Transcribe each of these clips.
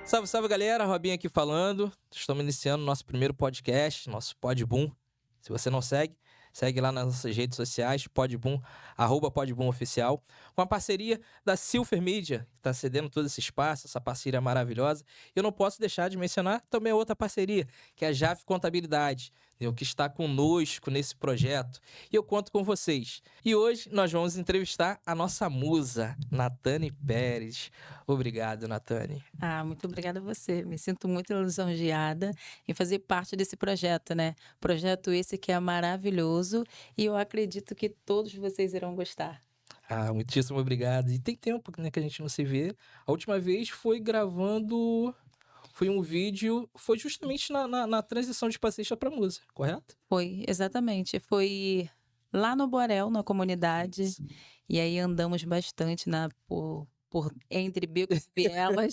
Salve, salve galera, Robinho aqui falando. Estamos iniciando nosso primeiro podcast, nosso Podboom. Se você não segue, segue lá nas nossas redes sociais, Podboom, @PodboomOficial, com a parceria da Silver Media, que está cedendo todo esse espaço, essa parceria maravilhosa. E eu não posso deixar de mencionar também outra parceria, que é a Jaf Contabilidade, que está conosco nesse projeto. E eu conto com vocês. E hoje nós vamos entrevistar a nossa musa, Natane Pérez. Obrigado, Natane. Muito obrigada a você. Me sinto muito lisonjeada em fazer parte desse projeto, né? Projeto esse que é maravilhoso e eu acredito que todos vocês irão gostar. Muitíssimo obrigado. E tem tempo, né, que a gente não se vê. A última vez foi gravando... Foi um vídeo... Foi justamente na transição de passista para musa, correto? Foi, exatamente. Foi lá no Borel, na comunidade. Isso. E aí andamos bastante por entre becos e vielas.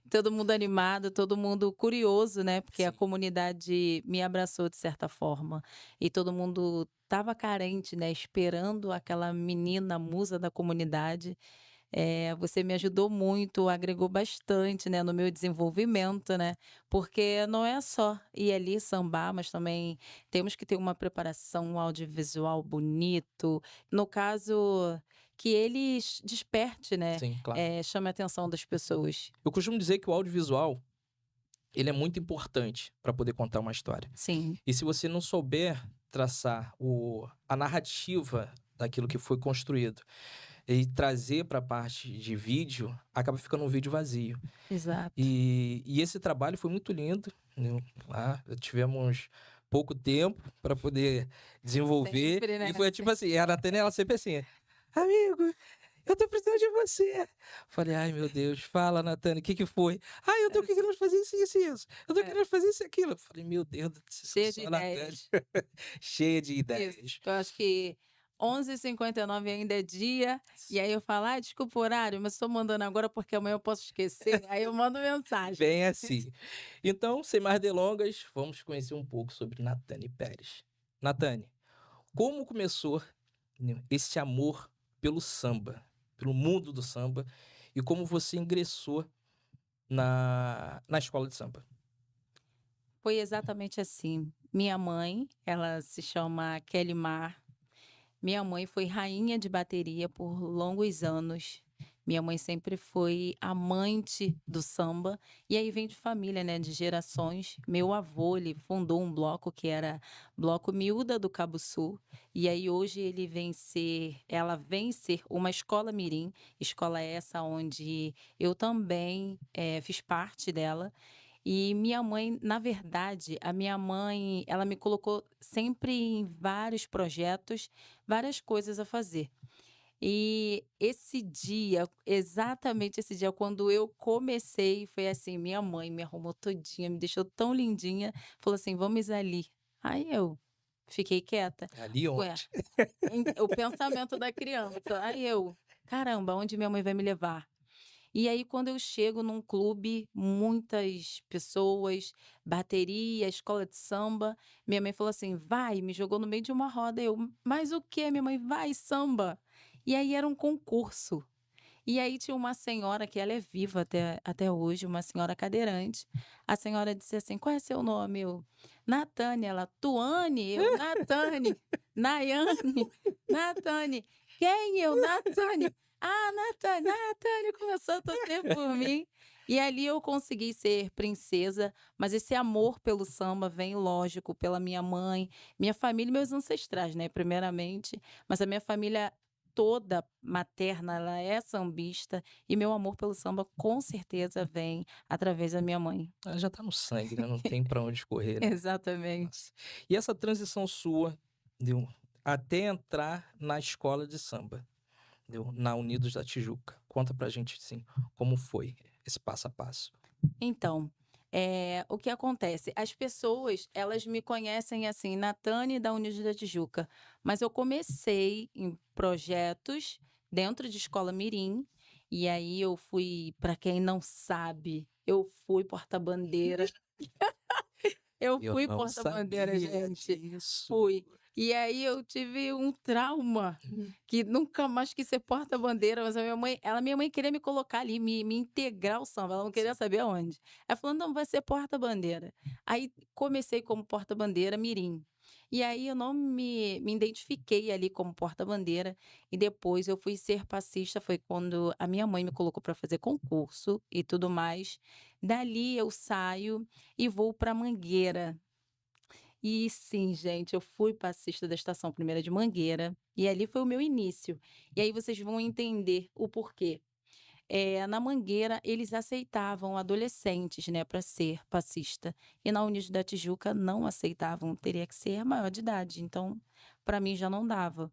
Todo mundo animado, todo mundo curioso, né? Porque a Sim. comunidade me abraçou de certa forma. E todo mundo estava carente, né? Esperando aquela menina musa da comunidade. Você me ajudou muito, agregou bastante, né, no meu desenvolvimento, né? Porque não é só ir ali sambar, mas também temos que ter uma preparação, um audiovisual bonito. No caso, que ele desperte, né? Sim, claro. Chame a atenção das pessoas. Eu costumo dizer que o audiovisual, ele é muito importante para poder contar uma história. Sim, E se você não souber traçar a narrativa daquilo que foi construído e trazer para a parte de vídeo, acaba ficando um vídeo vazio. exato. E esse trabalho foi muito lindo, né? Tivemos pouco tempo para poder desenvolver. Sempre, né? E foi tipo assim, a Natane, ela sempre assim, amigo, eu tô precisando de você. Falei, ai meu Deus, fala, Natane, o que foi? Eu tô querendo fazer isso, isso e isso. Eu tô querendo fazer isso e aquilo. Falei, meu Deus do céu, Cheia de só a Natane. ideias. Cheia de ideias. Isso. Eu acho que 11h59 ainda é dia, e aí eu falo, desculpa o horário, mas estou mandando agora porque amanhã eu posso esquecer. Aí eu mando mensagem. Bem assim. Então, sem mais delongas, vamos conhecer um pouco sobre Natane Pérez. Natane, como começou, né, esse amor pelo samba, pelo mundo do samba, e como você ingressou na escola de samba? Foi exatamente assim. Minha mãe, ela se chama Kelly Mar. Minha mãe foi rainha de bateria por longos anos. Minha mãe sempre foi amante do samba. E aí vem de família, né? De gerações. Meu avô, ele fundou um bloco que era Bloco Miúda do Cabo Sul. E aí hoje ela vem ser uma escola mirim. Escola essa onde eu também fiz parte dela. E minha mãe, na verdade, a minha mãe, ela me colocou sempre em vários projetos, várias coisas a fazer. E esse dia, exatamente esse dia, quando eu comecei, foi assim, minha mãe me arrumou todinha, me deixou tão lindinha, falou assim: "Vamos ali". Aí eu fiquei quieta. Ali Ué, onde? o pensamento da criança. Aí eu: "Caramba, onde minha mãe vai me levar?". E aí, quando eu chego num clube, muitas pessoas, bateria, escola de samba, minha mãe falou assim: "Vai", me jogou no meio de uma roda. Eu: "Mas o quê?", minha mãe: "Vai, samba". E aí era um concurso. E aí tinha uma senhora que ela é viva até hoje, uma senhora cadeirante. A senhora disse assim: "Qual é seu nome?", eu: "Natane", ela: "Tuane?", eu: "Natane". "Naiane", "Natane". "Quem?", eu: "Natane". "Ah, Natane, Natane", começou a torcer por mim. E ali eu consegui ser princesa, mas esse amor pelo samba vem, lógico, pela minha mãe, minha família e meus ancestrais, né, primeiramente, mas a minha família toda materna, ela é sambista, e meu amor pelo samba com certeza vem através da minha mãe. Já tá no sangue, né? Não tem para onde correr, né? Exatamente. Nossa. E essa transição sua, entendeu? Até entrar na escola de samba, entendeu? Na Unidos da Tijuca. Conta pra gente, assim, como foi esse passo a passo. Então, o que acontece? As pessoas, elas me conhecem assim, Natane da Unidos da Tijuca, mas eu comecei em projetos dentro de escola mirim, e aí eu fui, para quem não sabe, eu fui porta-bandeira. Eu Eu fui não porta-bandeira, sabia gente. disso. Fui. E aí eu tive um trauma, que nunca mais quis ser porta-bandeira, mas a minha mãe queria me colocar ali, me integrar ao samba, ela não queria saber aonde. Ela falou: "Não, vai ser porta-bandeira". Aí comecei como porta-bandeira mirim. E aí eu não me identifiquei ali como porta-bandeira, e depois eu fui ser passista, foi quando a minha mãe me colocou para fazer concurso e tudo mais. Dali eu saio e vou para Mangueira. E sim, gente, eu fui passista da Estação Primeira de Mangueira, e ali foi o meu início. E aí vocês vão entender o porquê. Na Mangueira, eles aceitavam adolescentes, né, para ser passista. E na Unidos da Tijuca não aceitavam, teria que ser maior de idade. Então, para mim já não dava.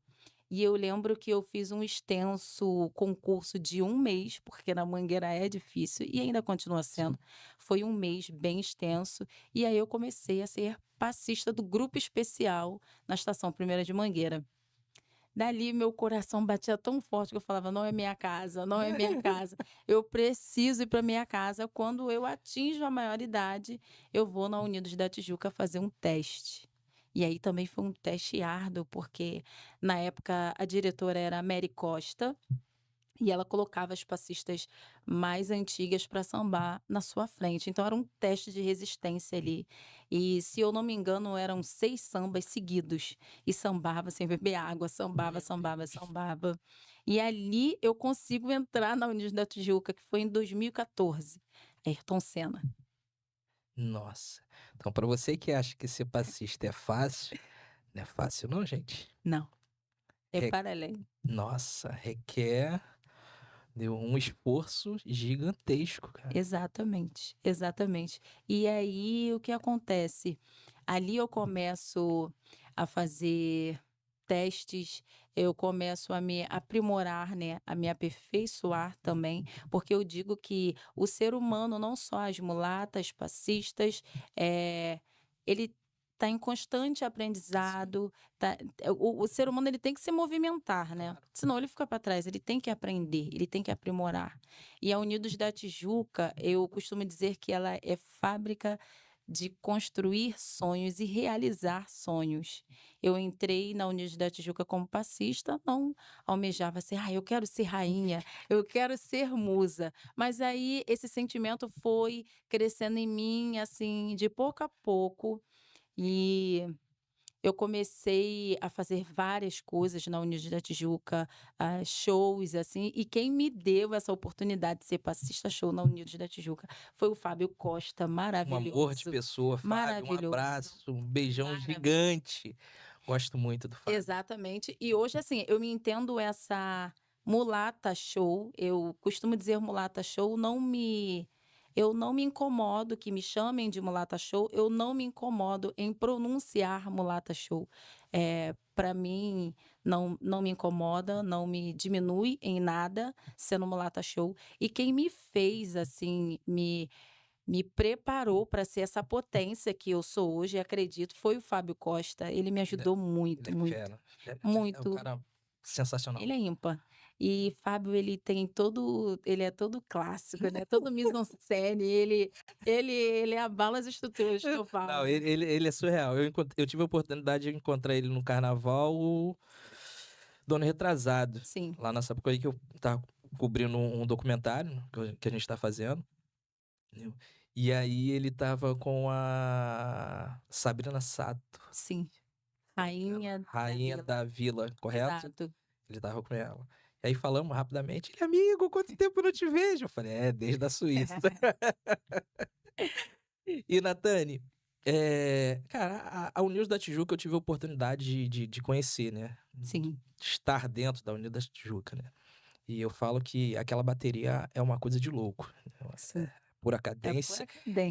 E eu lembro que eu fiz um extenso concurso de 1 mês, porque na Mangueira é difícil e ainda continua Sim. sendo. Foi 1 mês bem extenso, e aí eu comecei a ser passista do grupo especial na Estação Primeira de Mangueira. Dali meu coração batia tão forte que eu falava: "Não é minha casa, não é minha casa. Eu preciso ir para minha casa". Quando eu atinjo a maioridade, eu vou na Unidos da Tijuca fazer um teste. E aí também foi um teste árduo, porque na época a diretora era a Mary Costa, e ela colocava as passistas mais antigas para sambar na sua frente. Então era um teste de resistência ali. E, se eu não me engano, eram 6 sambas seguidos. E sambava sem beber água, sambava, Meu sambava, Deus. sambava. E ali eu consigo entrar na Unidos da Tijuca, que foi em 2014. Ayrton Senna. Nossa. Então, para você que acha que ser passista é fácil, não é fácil não, gente. Não, é Re para além. Nossa, requer um esforço gigantesco, cara. Exatamente, exatamente. E aí o que acontece? Ali eu começo a fazer testes, eu começo a me aprimorar, né, a me aperfeiçoar também, porque eu digo que o ser humano, não só as mulatas, passistas, ele está em constante Sim, aprendizado, o ser humano ele tem que se movimentar, né, claro. senão ele fica para trás, ele tem que aprender, ele tem que aprimorar. E a Unidos da Tijuca, eu costumo dizer que ela é fábrica de construir sonhos e realizar sonhos. Eu entrei na Unidos da Tijuca como passista, não almejava ser: "Ah, eu quero ser rainha, eu quero ser musa". Mas aí esse sentimento foi crescendo em mim, assim, de pouco a pouco, e eu comecei a fazer várias coisas na Unidos da Tijuca, shows, assim, e quem me deu essa oportunidade de ser passista show na Unidos da Tijuca foi o Fábio Costa, Um amor de maravilhoso, pessoa, Fábio, um maravilhoso, abraço, um beijão maravilhoso. gigante. Gosto muito do Fábio. Exatamente. E hoje, assim, eu me entendo essa mulata show, eu costumo dizer mulata show, eu não me incomodo que me chamem de mulata show, eu não me incomodo em pronunciar mulata show. Para mim não me incomoda, não me diminui em nada sendo mulata show. E quem me fez, assim, me preparou para ser essa potência que eu sou hoje, acredito, foi o Fábio Costa. Ele me Ele é ajudou ele muito, é muito, fera. É um muito. cara sensacional. Ele é ímpar. E Fábio, ele é todo clássico, né, todo mise-en-scène, ele abala as estruturas que eu Não, falo. ele é surreal. Eu tive a oportunidade de encontrar ele no carnaval do ano retrasado, Sim, lá nessa época aí que eu estava cobrindo um documentário que a gente tá fazendo, entendeu. E aí ele estava com a Sabrina Sato, sim. ela, Rainha da rainha Vila. da vila, correto? Exato. Ele estava com ela. E aí falamos rapidamente: "Ele: "Amigo, quanto tempo eu não te vejo?" Eu falei: "É, desde a Suíça". E Natane, cara, a Unidos da Tijuca eu tive a oportunidade de conhecer, né, Sim, de estar dentro da Unidos da Tijuca, né. E eu falo que aquela bateria é uma coisa de louco, sim. pura É cadência, pura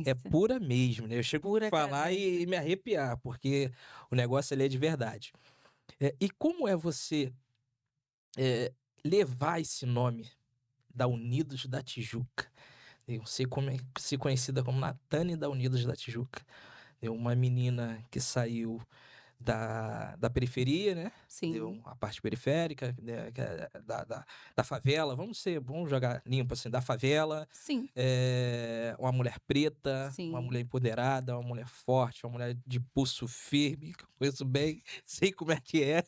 é cadência, pura mesmo, né, eu chego a pura falar cadência. e me arrepiar, porque o negócio ali é de verdade. E como é você, eh, levar esse nome da Unidos da Tijuca? Eu sei como é ser conhecida como Natane da Unidos da Tijuca. É uma menina que saiu da periferia, né? Sim, A parte periférica, né? Da favela, vamos jogar limpo assim, da favela, sim, uma mulher preta, uma sim. mulher empoderada, uma mulher forte, uma mulher de pulso firme, que eu conheço bem, sei como é que é,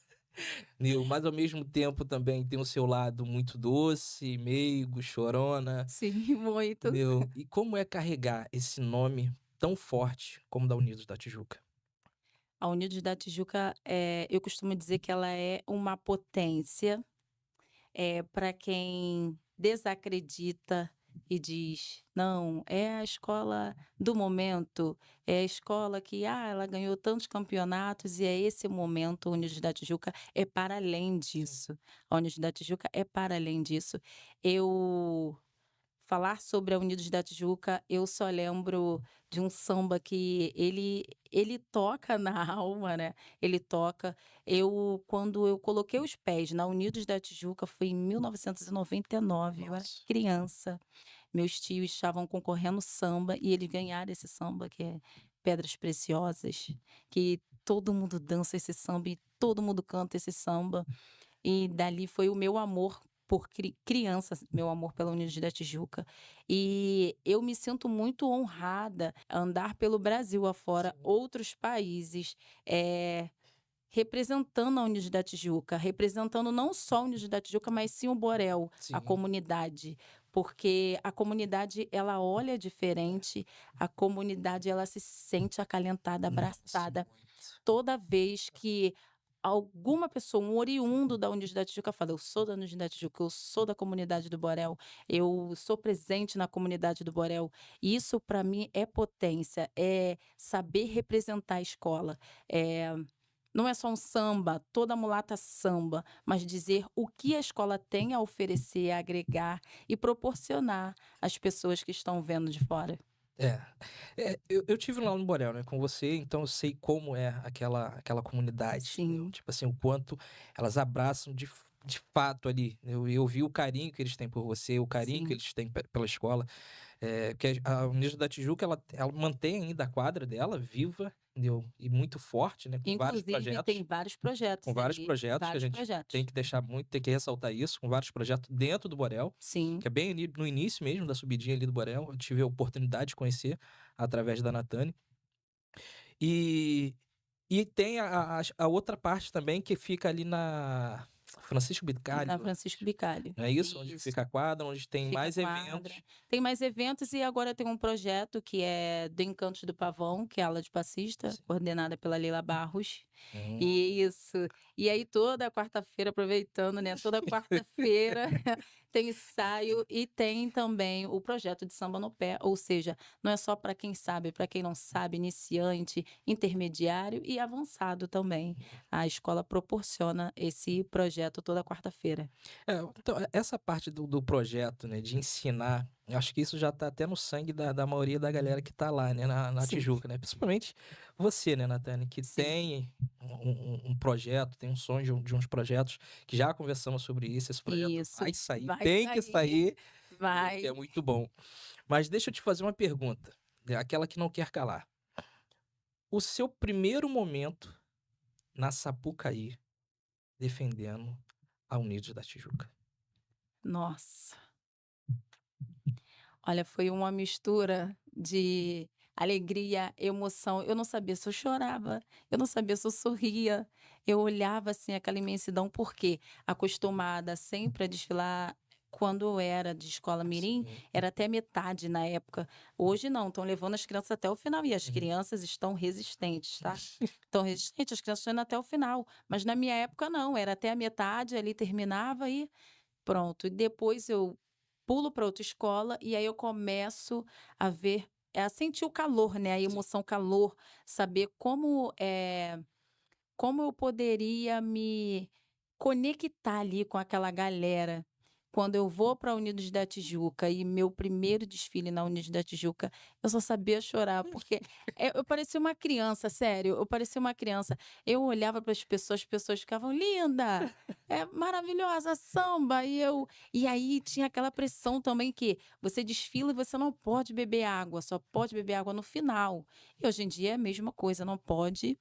Nil, mas ao mesmo tempo também tem o seu lado muito doce, meigo, chorona, Sim, muito. Nil. E como é carregar esse nome tão forte como o da Unidos da Tijuca? A Unidos da Tijuca, eu costumo dizer que ela é uma potência, para quem desacredita e diz: "Não, é a escola do momento, é a escola que, ela ganhou tantos campeonatos e é esse o momento". A Unidos da Tijuca é para além Sim. disso. A Unidos da Tijuca é para além disso. Eu Falar sobre a Unidos da Tijuca, eu só lembro de um samba que ele toca na alma, né, ele toca. Quando eu coloquei os pés na Unidos da Tijuca foi em 1999, eu era Nossa. criança. Meus tios estavam concorrendo samba e eles ganharam esse samba que é Pedras Preciosas, que todo mundo dança esse samba e todo mundo canta esse samba. E dali foi o meu amor por crianças, meu amor pela Unidos da Tijuca. E eu me sinto muito honrada a andar pelo Brasil afora, Sim, outros países, eh, representando a Unidos da Tijuca, representando não só a Unidos da Tijuca, mas sim o Borel, a sim. comunidade. Porque a comunidade, ela olha diferente, a comunidade, ela se sente acalentada, Nossa, abraçada muito. toda vez que alguma pessoa, um oriundo da Unidos da Tijuca fala: "Eu sou da Unidos da Tijuca, eu sou da comunidade do Borel, eu sou presente na comunidade do Borel". Isso para mim é potência, é saber representar a escola. Não é só um samba, toda mulata samba, mas dizer o que a escola tem a oferecer, a agregar e proporcionar às pessoas que estão vendo de fora. É. Eu tive lá no Borel, né, com você, então eu sei como é aquela comunidade, entendeu? Sim, Tipo assim, o quanto elas abraçam de fato ali. Eu vi o carinho que eles têm por você, o carinho que sim. eles têm pela escola. Que a Unidos da Tijuca, ela mantém ainda a quadra dela viva, entendeu? E muito forte, né, Inclusive tem vários com projetos vários ali, projetos que a vários gente tem projetos. que deixar muito, tem que ressaltar isso, com vários projetos dentro do Borel, Sim, que é bem ali no início mesmo da subidinha ali do Borel, eu tive a oportunidade de conhecer através da Natane. E tem a outra parte também que fica ali na Francisco na Bicalho, Francisco Bicalho. não é isso? Onde Isso. fica a quadra, onde tem Fica a mais quadra. eventos. Tem mais eventos e agora tem um projeto que é do Encantos do Pavão, que é aula de passista, Sim. coordenada pela Leila Barros. Hum, Isso. E aí toda quarta-feira, aproveitando, né, toda quarta-feira tem ensaio e tem também o projeto de samba no pé, ou seja, não é só para quem sabe, para quem não sabe, iniciante, intermediário e avançado também. A escola proporciona esse projeto toda quarta-feira. então, essa parte do projeto, né, de ensinar, eu acho que isso já tá até no sangue da maioria da galera que tá lá, né, na Sim, Tijuca, né? Principalmente você, né, Natane, que sim. tem um projeto, tem um sonho de uns projetos, que já conversamos sobre isso, esse projeto vai Isso, sair, vai tem que sair, sair, entendeu? Que é vai. muito bom. Mas deixa eu te fazer uma pergunta, né, aquela que não quer calar. O seu primeiro momento na Sapucaí defendendo a Unidos da Tijuca? Nossa, olha, foi uma mistura de alegria, emoção. Eu não sabia se eu chorava, eu não sabia se eu sorria. Eu olhava assim aquela imensidão, porque acostumada sempre a desfilar quando eu era de escola mirim, Sim. era até metade na época. Hoje não, estão levando as crianças até o final e as Uhum. crianças estão resistentes, tá? Estão resistentes, as crianças estão indo até o final. Mas na minha época não, era até a metade, ali terminava e pronto. E depois eu pulo para outra escola e aí eu começo a ver, a sentir o calor, né, a Sim. emoção, calor, saber como eu poderia me conectar ali com aquela galera. Quando eu vou para a Unidos da Tijuca e meu primeiro desfile na Unidos da Tijuca, eu só sabia chorar, porque eu parecia uma criança, sério, eu parecia uma criança. Eu olhava para as pessoas ficavam: "Linda, é maravilhosa, samba", e aí tinha aquela pressão também que você desfila e você não pode beber água, só pode beber água no final. E hoje em dia é a mesma coisa, não pode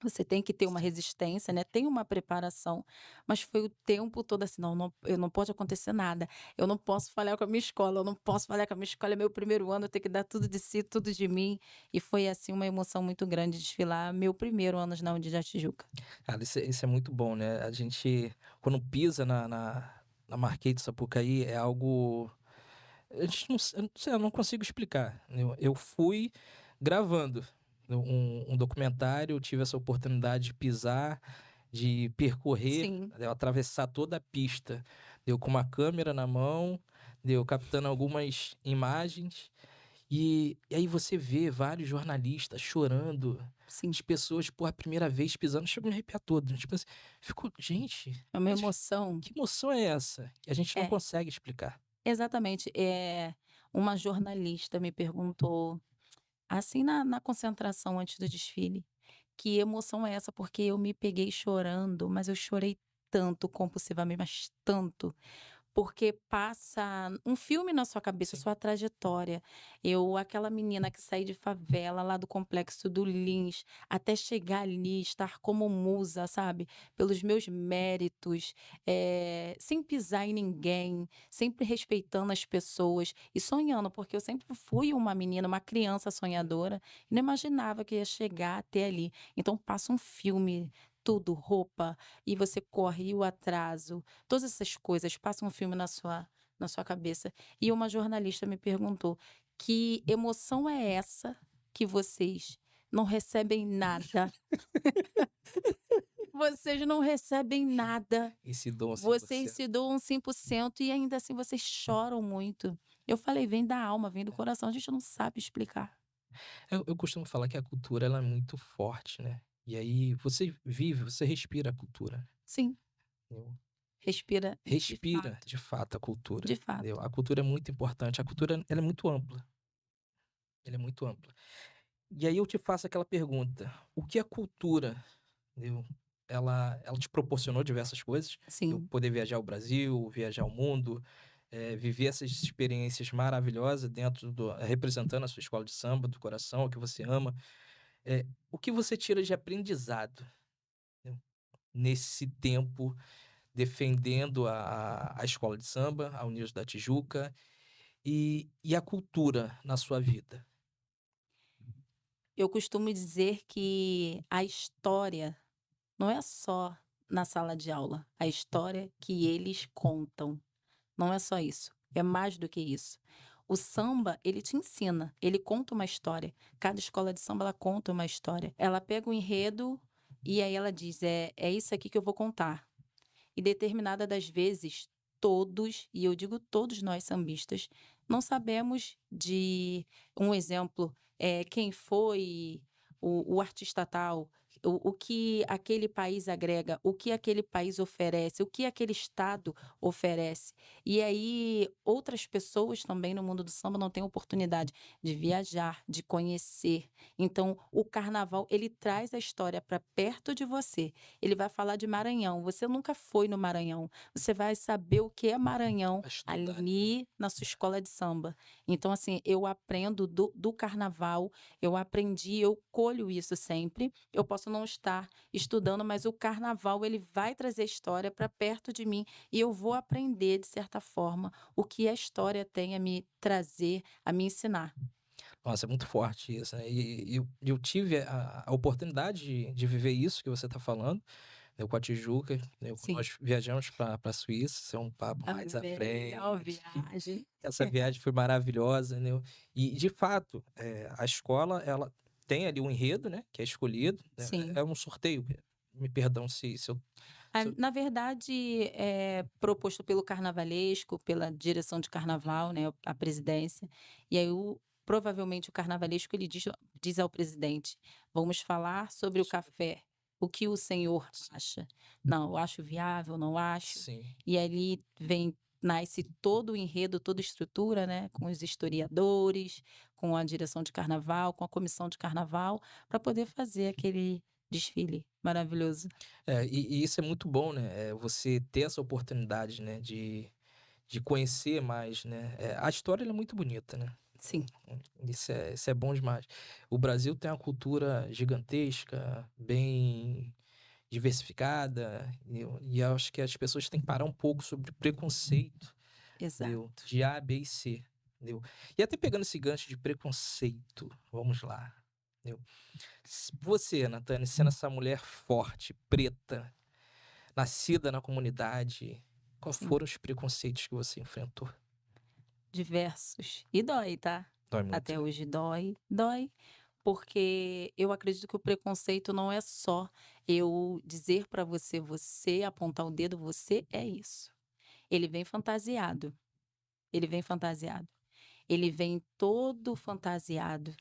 Você tem que ter uma resistência, né, tem uma preparação, mas foi o tempo todo assim: "Não, eu não pode acontecer nada, eu não posso falhar com a minha escola, eu não posso falhar com a minha escola, é meu primeiro ano, eu tenho que dar tudo de si, tudo de mim". E foi, assim, uma emoção muito grande desfilar meu primeiro ano na União da Tijuca. Cara, isso é muito bom, né? A gente, quando pisa na Marquês de Sapucaí, é algo. A gente eu não sei, eu não consigo explicar. Eu fui gravando um documentário, eu tive essa oportunidade de pisar, de percorrer, Sim, de eu atravessar toda a pista. Deu com uma câmera na mão, deu captando algumas imagens. E aí você vê vários jornalistas chorando, sim, as pessoas por a primeira vez pisando, chega a me arrepiar todo. Tipo assim, fico, gente, é uma mas emoção. que emoção é essa? Que a gente não É, consegue explicar. exatamente. Uma jornalista me perguntou, assim, na concentração antes do desfile: "Que emoção é essa?", porque eu me peguei chorando, mas eu chorei tanto compulsivamente, mas tanto. Porque passa um filme na sua cabeça, Sim. sua trajetória. Aquela menina que saí de favela lá do complexo do Lins, até chegar ali, estar como musa, sabe, pelos meus méritos, sem pisar em ninguém, sempre respeitando as pessoas e sonhando, porque eu sempre fui uma menina, uma criança sonhadora, e não imaginava que ia chegar até ali. Então passa um filme, tudo, roupa, e você corre, e o atraso, todas essas coisas, passa um filme na sua cabeça. E uma jornalista me perguntou: "Que emoção é essa que vocês não recebem nada? Vocês não recebem nada, Esse dom vocês 100%. se doam 100% e ainda assim vocês choram muito". Eu falei: "Vem da alma, vem do coração, a gente não sabe explicar". Eu costumo falar que a cultura ela é muito forte, né? E aí você vive, você respira a cultura. Sim, Entendeu? respira de Respira, fato, de fato, a cultura. de fato. Entendeu? A cultura é muito importante. A cultura ela é muito ampla. Ela é muito ampla. E aí eu te faço aquela pergunta: o que a cultura, entendeu? Ela te proporcionou diversas coisas, eu Sim. poder viajar ao Brasil, viajar ao mundo, viver essas experiências maravilhosas dentro representando a sua escola de samba, do coração, o que você ama. O que você tira de aprendizado, entendeu? Nesse tempo defendendo a escola de samba, a Unidos da Tijuca e a cultura na sua vida? Eu costumo dizer que a história não é só na sala de aula, a história que eles contam. Não é só isso, é mais do que isso. O samba, ele te ensina, ele conta uma história. Cada escola de samba, ela conta uma história. Ela pega o enredo e aí ela diz: é isso aqui que eu vou contar. E determinada das vezes, todos, e eu digo todos nós sambistas, não sabemos de um exemplo, quem foi o artista tal, o que aquele país agrega, o que aquele país oferece, o que aquele estado oferece. E aí outras pessoas também no mundo do samba não têm oportunidade de viajar, de conhecer. Então o carnaval, ele traz a história para perto de você. Ele vai falar de Maranhão, você nunca foi no Maranhão, você vai saber o que é Maranhão Pra estudar. ali na sua escola de samba. Então, assim, eu aprendo do carnaval, eu aprendi, eu colho isso sempre. Eu posso não estar estudando, mas o carnaval ele vai trazer história para perto de mim e eu vou aprender, de certa forma, o que a história tem a me trazer, a me ensinar. Nossa, é muito forte isso, né? E eu tive a oportunidade de viver isso que você está falando, né, com a Tijuca, né, Sim, nós viajamos para a Suíça, isso é um papo mais à também, é uma frente. viagem. Essa viagem foi maravilhosa, né? E de fato, a escola ela tem ali um enredo, né, que é escolhido, né? Sim. É um sorteio. Me perdão se eu Na verdade, é proposto pelo carnavalesco, pela direção de carnaval, né, a presidência, e aí provavelmente o carnavalesco ele diz ao presidente: "Vamos falar sobre o café, o que o senhor acha?". "Não, eu acho viável, não acho". sim. E ali nasce todo o enredo, toda a estrutura, né, com os historiadores, com a direção de carnaval, com a comissão de carnaval, para poder fazer aquele desfile maravilhoso. E isso é muito bom, né? Você ter essa oportunidade, né, de conhecer mais, né? A história ela é muito bonita, né? Sim, Isso é bom demais. O Brasil tem uma cultura gigantesca, bem diversificada, e eu acho que as pessoas têm que parar um pouco sobre preconceito, entendeu? exato. De A, B e C, entendeu? E até pegando esse gancho de preconceito, vamos lá, entendeu? Você, Natane, sendo essa mulher forte, preta, nascida na comunidade, quais Sim, foram os preconceitos que você enfrentou? diversos. E dói, tá? Dói muito, Até né? hoje dói, dói, porque eu acredito que o preconceito não é só eu dizer pra você, você apontar o dedo, você é isso. Ele vem fantasiado, ele vem fantasiado. Ele vem todo fantasiado.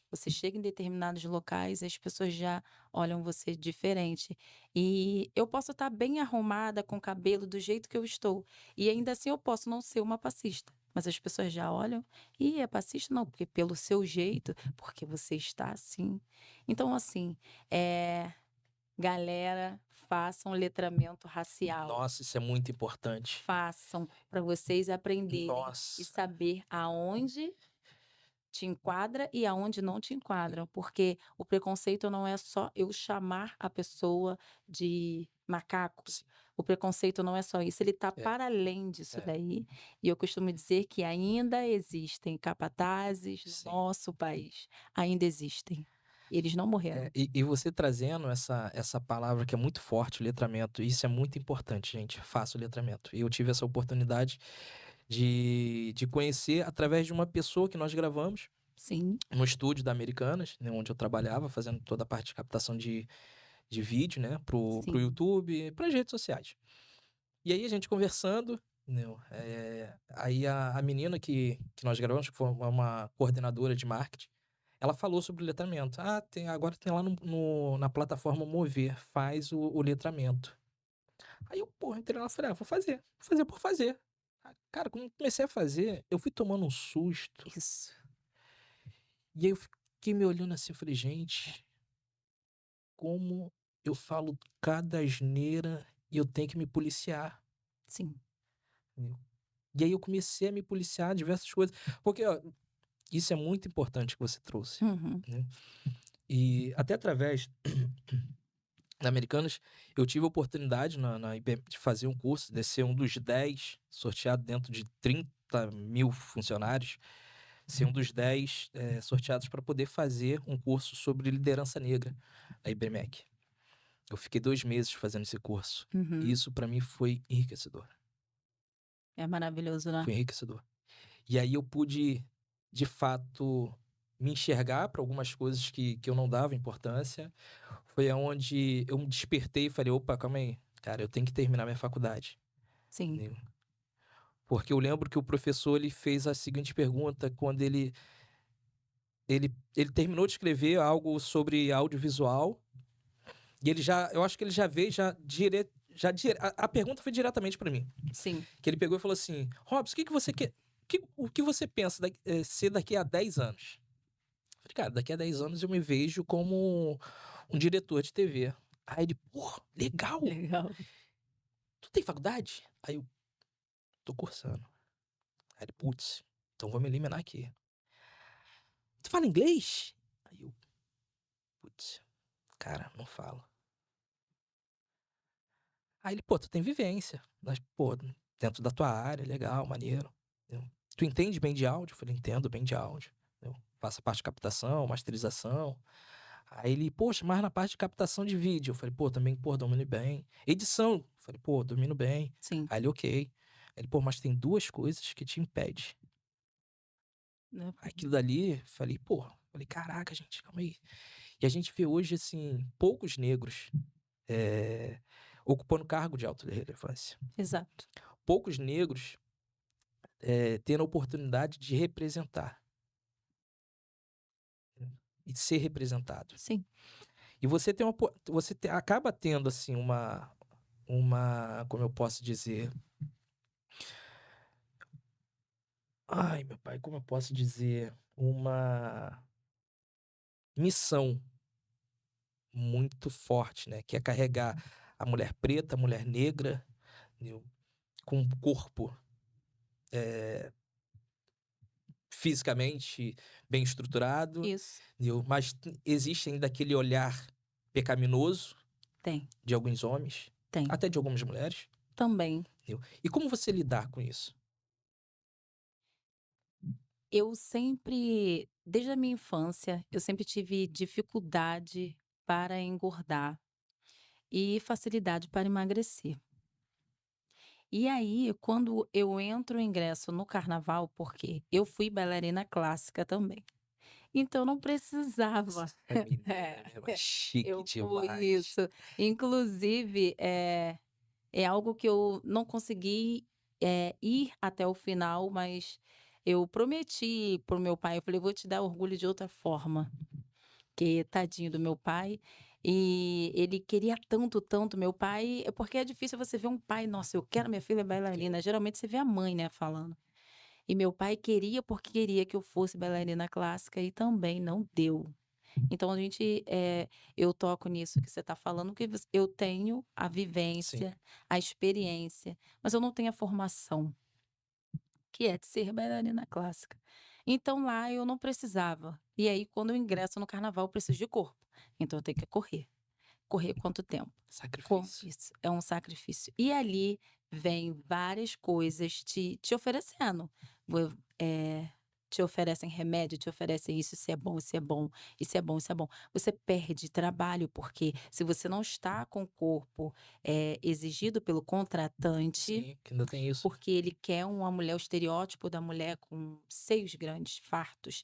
Você chega em determinados locais, as pessoas já olham você diferente. E eu posso estar bem arrumada, com o cabelo do jeito que eu estou, e ainda assim eu posso não ser uma passista. Mas as pessoas já olham, e é passista? Não, porque pelo seu jeito, porque você está assim. Então, assim, galera, façam letramento racial. Nossa, isso é muito importante. Façam para vocês aprenderem e Nossa, saber aonde te enquadra e aonde não te enquadram, porque o preconceito não é só eu chamar a pessoa de macaco. sim, O preconceito não é só isso, ele está é, para além disso é, daí. E eu costumo dizer que ainda existem capatazes no sim. nosso país. Ainda existem. Eles não morreram. E você trazendo essa palavra que é muito forte, o letramento, isso é muito importante, gente. Faça o letramento. E eu tive essa oportunidade de conhecer através de uma pessoa que nós gravamos Sim, no estúdio da Americanas, né, onde eu trabalhava, fazendo toda a parte de captação de vídeo, né, pro sim. YouTube, para as redes sociais. E aí a gente conversando, né, aí a menina que nós gravamos, que foi uma coordenadora de marketing, ela falou sobre o letramento. Ah, agora tem lá na plataforma Mover, faz o letramento. Aí eu, pô, entrei lá e falei, vou fazer por fazer. Cara, quando eu comecei a fazer, eu fui tomando um susto. Isso. E aí eu fiquei me olhando assim, eu falei, gente, como eu falo cada asneira e eu tenho que me policiar. Sim. Entendeu? E aí eu comecei a me policiar diversas coisas. Porque, ó, isso é muito importante que você trouxe, Uhum. né? E até através da Americanas, eu tive a oportunidade na IBM de fazer um curso, de ser um dos 10 sorteado dentro de 30.000 funcionários, ser um dos 10 sorteados para poder fazer um curso sobre liderança negra na IBMEC. Eu fiquei 2 meses fazendo esse curso. E Uhum. isso para mim foi enriquecedor. É maravilhoso, né? Foi enriquecedor. E aí eu pude, de fato, me enxergar para algumas coisas que eu não dava importância. Foi aonde eu me despertei e falei, opa, calma aí, cara, eu tenho que terminar minha faculdade. Sim. Entendeu? Porque eu lembro que o professor ele fez a seguinte pergunta quando ele terminou de escrever algo sobre audiovisual e eu acho que ele já veio a pergunta foi diretamente para mim. Sim. Que ele pegou e falou assim: Robson, o que você quer? O que você pensa ser daqui a 10 anos? Eu falei, cara, daqui a 10 anos eu me vejo como um diretor de TV. Aí ele, pô, legal! Legal. Tu tem faculdade? Aí eu, tô cursando. Aí ele, putz, então vou me eliminar aqui. Tu fala inglês? Aí eu, putz, cara, não falo. Aí ele, pô, tu tem vivência. Mas, pô, dentro da tua área, legal, maneiro. Entendeu? Tu entende bem de áudio? Eu falei, entendo bem de áudio. Entendeu? Faço a parte de captação, masterização. Aí ele, poxa, mas na parte de captação de vídeo. Eu falei, pô, também, pô, domino bem. Edição. Eu falei, pô, domino bem. Sim. Aí ele, ok. Aí ele, pô, mas tem duas coisas que te impedem. Né? Aquilo dali, falei, pô, falei, caraca, gente, calma aí. E a gente vê hoje, assim, poucos negros ocupando cargo de alta relevância. Exato. Poucos negros tendo a oportunidade de representar e ser representado. Sim. E acaba tendo assim como eu posso dizer, ai meu pai, como eu posso dizer, uma missão muito forte, né, que é carregar a mulher preta, a mulher negra, entendeu? Com um corpo fisicamente bem estruturado, Isso, entendeu? Mas existe ainda aquele olhar pecaminoso tem, de alguns homens, tem. até de algumas mulheres, Também. entendeu? E como você lidar com isso? Eu sempre, desde a minha infância, eu sempre tive dificuldade para engordar e facilidade para emagrecer. E aí, quando eu entro o ingresso no carnaval, porque eu fui bailarina clássica também, então não precisava. Essa menina, É, né, mas chique eu fui demais. isso. Inclusive, é algo que eu não consegui, ir até o final, mas eu prometi para o meu pai, eu falei: "Vou te dar orgulho de outra forma", que tadinho do meu pai, e ele queria tanto, tanto meu pai é porque é difícil você ver um pai: "Nossa, eu quero minha filha Sim, bailarina", geralmente você vê a mãe, né, falando. E meu pai queria, porque queria que eu fosse bailarina clássica e também não deu. Então a gente, eu toco nisso que você está falando, que eu tenho a sim, vivência, a experiência, mas eu não tenho a formação, que é de ser bailarina clássica. Então lá eu não precisava. E aí quando eu ingresso no carnaval eu preciso de corpo, então eu tenho que correr. Correr quanto tempo? sacrifício. Isso, é um sacrifício. E ali vem várias coisas te oferecendo. Vo te oferecem remédio, te oferecem isso é bom, isso é bom, isso é bom, isso é bom. Você perde trabalho, porque se você não está com o corpo, exigido pelo contratante, Sim, que ainda tem isso. porque ele quer uma mulher, o estereótipo da mulher com seios grandes, fartos,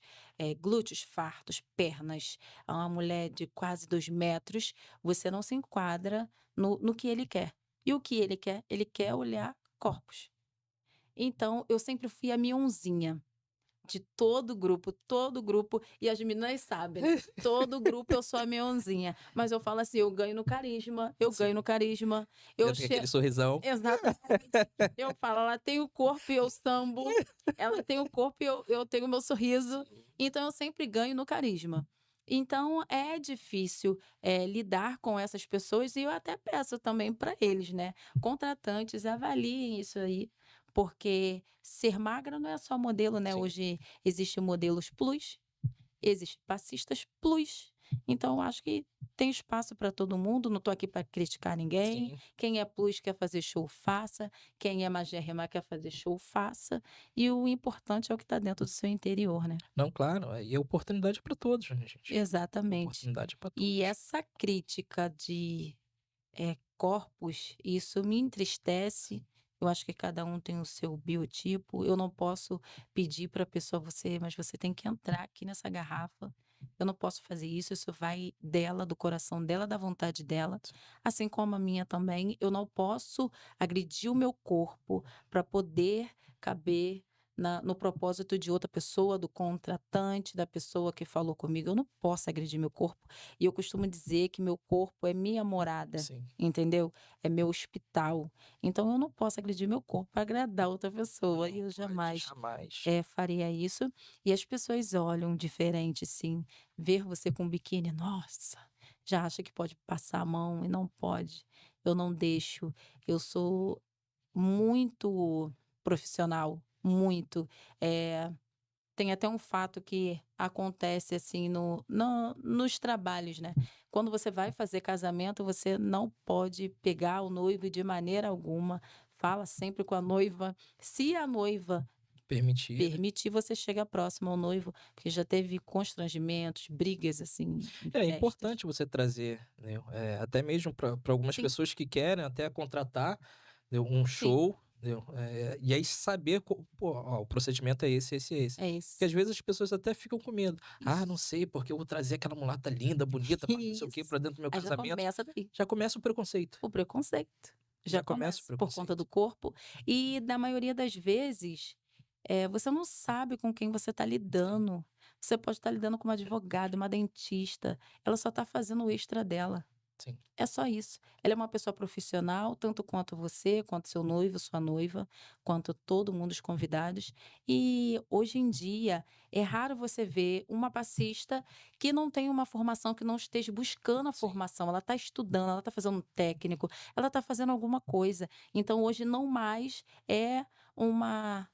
glúteos fartos, pernas, uma mulher de quase 2 metros, você não se enquadra no que ele quer. E o que ele quer? Ele quer olhar corpos. Então, eu sempre fui a Mionzinha de todo grupo, e as meninas sabem, todo grupo eu sou a Mionzinha, mas eu falo assim: "Eu ganho no carisma, eu ganho no Sim, carisma, eu ainda tem che". aquele sorrisão. Exatamente. Eu falo: "Ela tem o corpo e eu sambo, ela tem o corpo e eu tenho o meu sorriso", Sim, então eu sempre ganho no carisma. Então é difícil, lidar com essas pessoas e eu até peço também para eles, né, contratantes, avaliem isso aí, porque ser magra não é só modelo, né, sim, hoje existe modelos plus, existe passistas plus, então eu acho que tem espaço para todo mundo, não estou aqui para criticar ninguém, sim. quem é plus quer fazer show, faça, quem é magérrima quer fazer show, faça, e o importante é o que está dentro do seu interior, né. Não, claro, e a oportunidade é para todos, né, gente? Exatamente. Oportunidade é para E todos. essa crítica de, corpos, isso me entristece. Eu acho que cada um tem o seu biotipo. Eu não posso pedir para a pessoa: mas você tem que entrar aqui nessa garrafa". Eu não posso fazer isso, isso vai dela, do coração dela, da vontade dela, assim como a minha também. Eu não posso agredir o meu corpo para poder caber no propósito de outra pessoa, do contratante, da pessoa que falou comigo. Eu não posso agredir meu corpo. E eu costumo dizer que meu corpo é minha morada, Sim. entendeu? É meu hospital. Então eu não posso agredir meu corpo para agradar outra pessoa e Não eu pode, jamais, jamais. faria isso. E as pessoas olham diferente, sim. Ver você com biquíni, nossa, já acha que pode passar a mão e não pode. Eu não deixo. Eu sou muito profissional, muito. Eh Tem até um fato que acontece, assim, nos trabalhos, né. Quando você vai fazer casamento, você não pode pegar o noivo de maneira alguma, fala sempre com a noiva. Se a noiva Permitir, né? permitir, você chega próximo ao noivo, porque já teve constrangimentos, brigas, assim, em É festas. importante você trazer, né, até mesmo para algumas Sim, pessoas que querem até contratar, né, um sim, show, né, e aí saber pô, ó, o procedimento é esse, esse, esse. é Porque isso. às vezes as pessoas até ficam com medo. Ah, não Isso, sei, porque eu vou trazer aquela mulata linda, bonita, para não sei o quê, isso. para dentro do meu Aí já casamento. começa daí. Já começa o preconceito. O preconceito. Já Já começa o começa, por conta do preconceito. corpo. E na maioria das vezes, você não sabe com quem você está Sim, lidando. Você pode estar lidando com uma advogada, uma dentista, ela só está fazendo o extra dela. sim, É só isso. Ela é uma pessoa profissional, tanto quanto você, quanto seu noivo, sua noiva, quanto todo mundo, os convidados. E hoje em dia é raro você ver uma passista que não tem uma formação, que não esteja buscando a sim. formação. Ela está estudando, ela está fazendo um técnico, ela está fazendo alguma coisa. Então hoje não mais é uma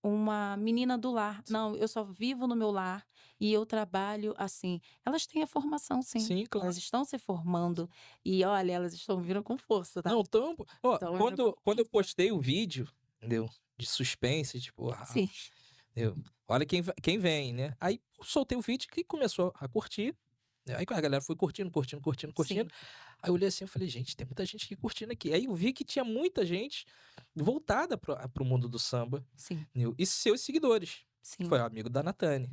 uma menina do lar. Não, eu só vivo no meu lar e eu trabalho assim. Elas têm a formação, sim. Sim, claro. Elas estão se formando e olha, elas estão vindo com força, tá? Não, tão ó, Estão vindo com quando eu força. postei o vídeo, entendeu, de suspense, tipo, Sim, entendeu, olha quem vem, né. Aí eu soltei o vídeo que começou a curtir, né, aí a galera foi curtindo, curtindo, curtindo, curtindo. sim, Aí eu olhei assim, eu falei: "Gente, tem muita gente aqui curtindo aqui". Aí eu vi que tinha muita gente voltada para o mundo do samba, sim, entendeu, e seus seguidores, que sim, foi amigo da Natane.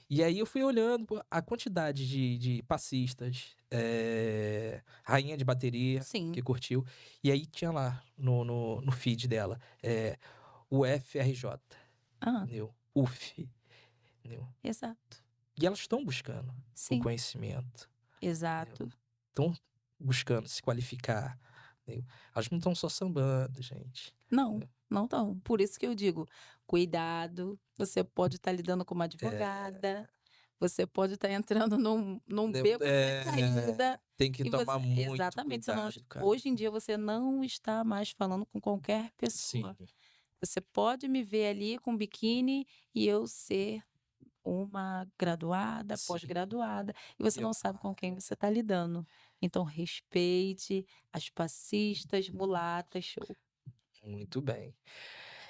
E aí eu fui olhando, pô, a quantidade de passistas, rainha de bateria que sim. curtiu, e aí tinha lá no feed dela, o FRJ, Ah, entendeu, UF, entendeu. exato. E elas estão buscando o Sim, conhecimento, entendeu, exato. estão buscando se qualificar, entendeu. Elas não estão só sambando, gente, Não, entendeu. não estão. Por isso que eu digo, cuidado, você pode estar lidando com uma É, advogada, você pode estar entrando num né, beco sem saída, tem que e tomar você muito exatamente, você não cuidado, cara. hoje em dia você não está mais falando com qualquer Sim, pessoa. Você pode me ver ali com biquíni e eu ser uma graduada, sim. pós-graduada, e você Eu não sabe com quem você está lidando. Então respeite as passistas, mulatas, show. Muito bem.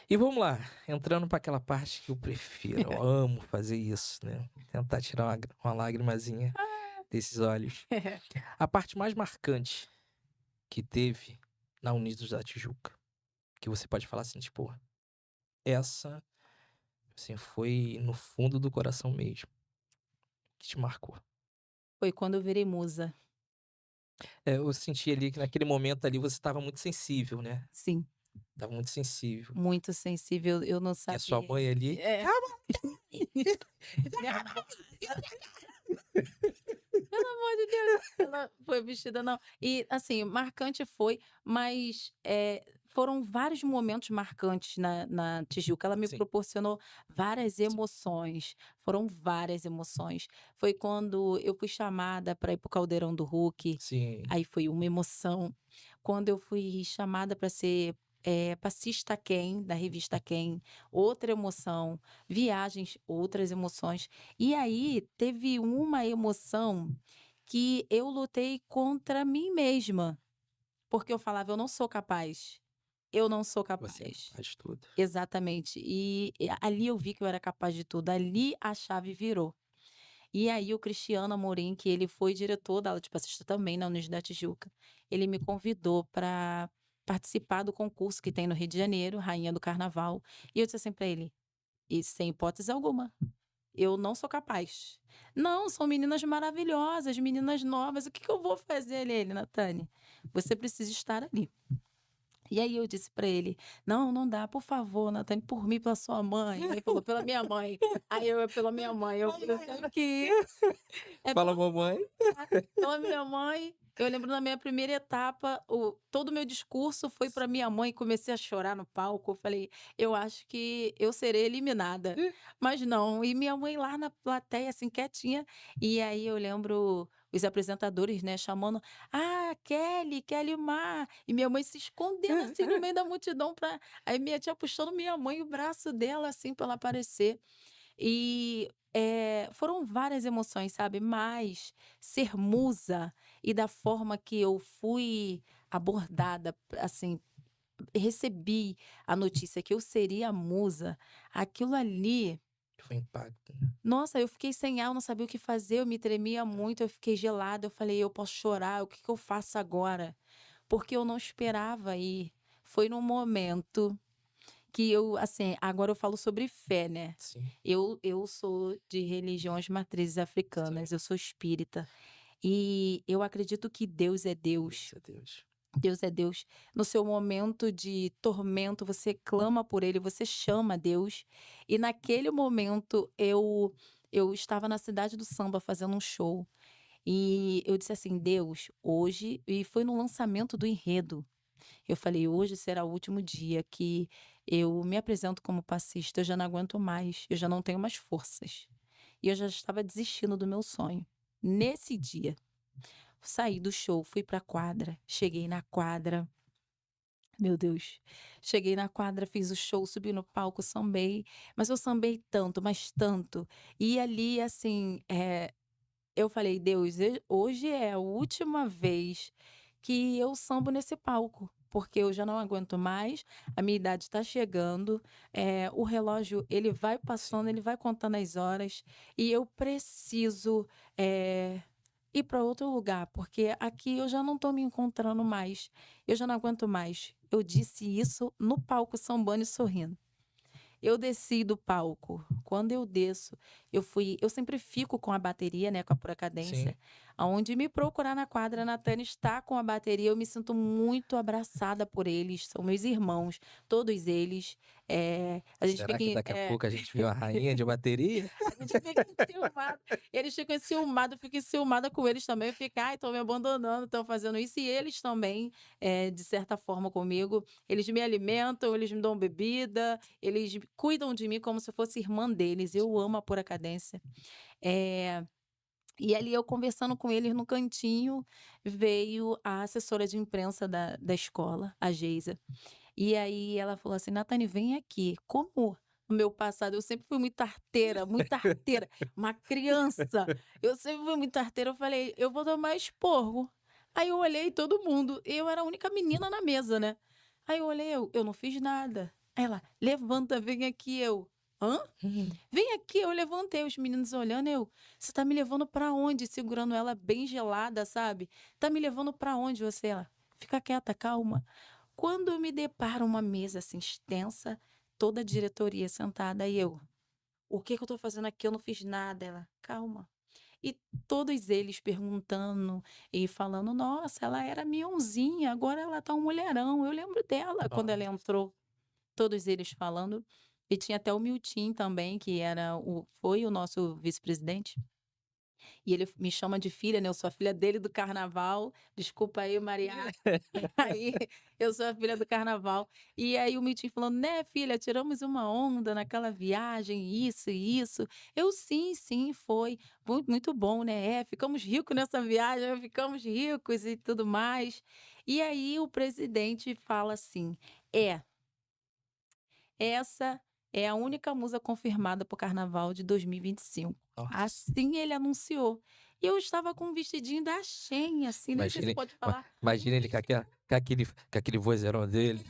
E vamos lá, entrando para aquela parte que eu prefiro, eu amo fazer isso, né, tentar tirar uma lagrimazinha desses olhos. A parte mais marcante que teve na Unidos da Tijuca, que você pode falar assim, tipo, essa, assim, foi no fundo do coração mesmo, que te marcou. Foi quando eu virei musa. Eu senti ali que naquele momento ali você estava muito sensível, né, Sim, estava muito sensível. muito sensível, eu não E a sua sabia. mãe ali: É. Minha mãe, pelo amor de Deus, ela foi vestida não. E, assim, marcante foi, mas, foram vários momentos marcantes na Tijuca. Ela me sim, proporcionou várias sim, emoções, foram várias emoções. Foi quando eu fui chamada para ir para o Caldeirão do Hulk, sim, aí foi uma emoção. Quando eu fui chamada para ser, passista Quem, da revista Quem, outra emoção. Viagens, outras emoções. E aí teve uma emoção que eu lutei contra mim mesma, porque eu falava: "Eu não sou capaz, eu não sou você é capaz". capaz de tudo. Exatamente. E ali eu vi que eu era capaz de tudo, ali a chave virou. E aí o Cristiano Amorim, que ele foi diretor da aula de passista também na Unis da Tijuca, ele me convidou para participar do concurso que tem no Rio de Janeiro, Rainha do Carnaval, e eu disse assim para ele: "E sem hipótese alguma, eu não sou capaz". "Não, são meninas maravilhosas, meninas novas, o que que eu vou fazer?" Ele: "Natane, você precisa estar ali". E aí eu disse pra ele: "Não, não dá, por favor, Natane, por mim, pela sua mãe". Aí ele falou: "Pela minha mãe". Aí eu: "Pela minha mãe". Eu falei: "Eu tenho que ir, é Fala pela mamãe. pela minha mãe". Eu lembro na minha primeira etapa, todo o meu discurso foi para minha mãe, comecei a chorar no palco, eu falei: "Eu acho que eu serei eliminada", mas não, e minha mãe lá na plateia, assim, quietinha, e aí eu lembro os apresentadores, né, chamando: "Ah, Kelly, Kelly Mar", e minha mãe se escondendo, assim, no meio da multidão pra aí minha tia puxando minha mãe, o braço dela, assim, pra ela aparecer. E, foram várias emoções, sabe, mas ser musa e da forma que eu fui abordada, assim, recebi a notícia que eu seria a musa, aquilo ali, Foi impacto, né. nossa, eu fiquei sem ar, eu não sabia o que fazer, eu me tremia muito, eu fiquei gelada, eu falei: "Eu posso chorar, o que que eu faço agora?", porque eu não esperava ir. Foi num momento que eu, assim, agora eu falo sobre fé, né. Sim, Eu sou de religiões matrizes sim. africanas, eu sou espírita, e eu acredito que Deus é Deus. Graças a Deus. Deus é Deus. No seu momento de tormento, você clama por Ele, você chama Deus, e naquele momento eu estava na cidade do samba fazendo um show, e eu disse assim: "Deus, hoje", e foi no lançamento do enredo. Eu falei: "Hoje será o último dia que eu me apresento como passista, eu já não aguento mais, eu já não tenho mais forças". E eu já estava desistindo do meu sonho. Nesse dia, saí do show, fui pra quadra, cheguei na quadra, meu Deus. Cheguei na quadra, fiz o show, subi no palco, sambei, mas eu sambei tanto, mas tanto. E ali, assim, eu falei: "Deus, hoje é a última vez que eu sambo nesse palco, porque eu já não aguento mais, a minha idade está chegando, o relógio ele vai passando, Sim. ele vai contando as horas, e eu preciso, ir para outro lugar, porque aqui eu já não estou me encontrando mais, eu já não aguento mais". Eu disse isso no palco sambando e sorrindo. Eu desci do palco. Quando eu desço, eu sempre fico com a bateria, né, com a Pura Sim. Cadência. Aonde me procurar na quadra, a Natane está com a bateria, eu me sinto muito abraçada por eles, são meus irmãos, todos eles. A gente Será fica que em daqui a pouco a gente viu a rainha de bateria? a gente fica enciumado, eles ficam enciumado, eu fico enciumada com eles também, eu fico: "Ai, estão me abandonando, estão fazendo isso", e eles também, de certa forma comigo, eles me alimentam, eles me dão bebida, eles cuidam de mim como se eu fosse irmã deles, eu amo a Pura Cadência. Eh, e ali eu conversando com eles no cantinho, veio a assessora de imprensa da escola, a Geisa. E aí ela falou assim: "Natane, vem aqui". Como no meu passado eu sempre fui muito arteira, uma criança, eu sempre fui muito arteira, eu falei: "Eu vou tomar esporro". Aí eu olhei todo mundo, eu era a única menina na mesa, né. Aí eu olhei, eu não fiz nada. Aí ela: "Levanta, vem aqui", eu: "Hã? Hum. Vem aqui", eu levantei, os meninos olhando, eu: "Você tá me levando pra onde?", segurando ela bem gelada, sabe. "Tá me levando pra onde você?", ela: "Fica quieta, calma". Quando eu me deparo uma mesa, assim, extensa, toda a diretoria sentada, aí eu: "O que que eu tô fazendo aqui? Eu não fiz nada". Ela: "Calma". E todos eles perguntando e falando: "Nossa, ela era mionzinha, agora ela tá um mulherão, eu lembro dela quando ela Nossa. entrou". Todos eles falando, e tinha até o Milton também, que foi o nosso vice-presidente. E ele me chama de filha, né, eu sou a filha dele do carnaval. Desculpa aí, Maria. Aí, eu sou a filha do carnaval. E aí o Milton falando: "Né, filha, tiramos uma onda naquela viagem, isso e isso". Eu: "Sim, sim, foi muito bom, né". Ficamos ricos nessa viagem, ficamos ricos e tudo mais". E aí o presidente fala assim: "É, essa é a única musa confirmada para o carnaval de 2025". Nossa. Assim ele anunciou. E eu estava com um vestidinho da Shein, assim, nem sei se Imagine pode ma falar, um imagina ele vestido com aquele vozeirão dele.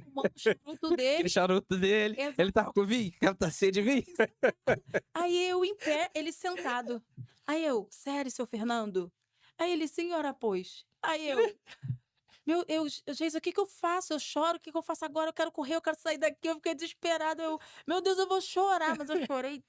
fumando o charuto Aquele dele. charuto dele. Ele Exato, tava com vinho? Tá cheio de vinho? assim, sentado. Aí eu em pé, ele sentado. Aí eu: "Sério, seu Fernando?". Aí ele: "Senhora, pois". Aí eu: Geisa, o que que eu faço? Eu choro, o que que eu faço agora? Eu quero correr, eu quero sair daqui". Eu fiquei desesperada, meu Deus, eu vou chorar, mas eu chorei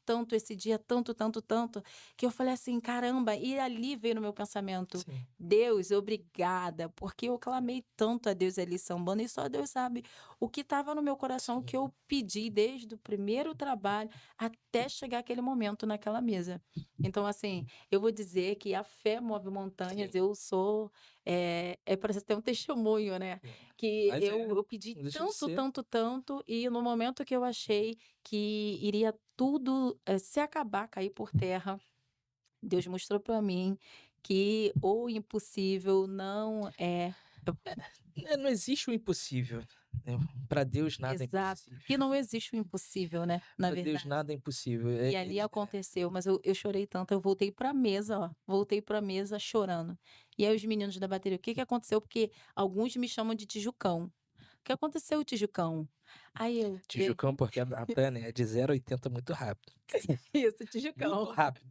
tanto esse dia, tanto, tanto, tanto, que eu falei assim: "Caramba", e ali veio no meu pensamento: Sim. "Deus, obrigada", porque eu clamei tanto a Deus ali sambando, e só Deus sabe o que estava no meu coração, o que Sim. eu pedi desde o primeiro trabalho até chegar aquele momento naquela mesa. Então, assim, eu vou dizer que a fé move montanhas, Sim. eu sou para você ter um testemunho, né, Sim. que Mas é, eu pedi não deixa de tanto, ser. tanto, tanto, e no momento que eu achei que iria tudo, se acabar, cair por terra, Deus mostrou para mim que o impossível não é Não existe o impossível, né, pra Deus nada é exato, impossível. que não existe o impossível, né, na Pra Deus verdade. nada é impossível. E ali aconteceu, mas eu chorei tanto, eu voltei pra mesa, ó, voltei pra mesa chorando. E aí os meninos da bateria: "O que que aconteceu?", porque alguns me chamam de Tijucão. "O que aconteceu, Tijucão?". Aí eu: Tijucão, porque a Tânia é de 0 a 80 muito rápido. Isso, Muito Tijucão". rápido.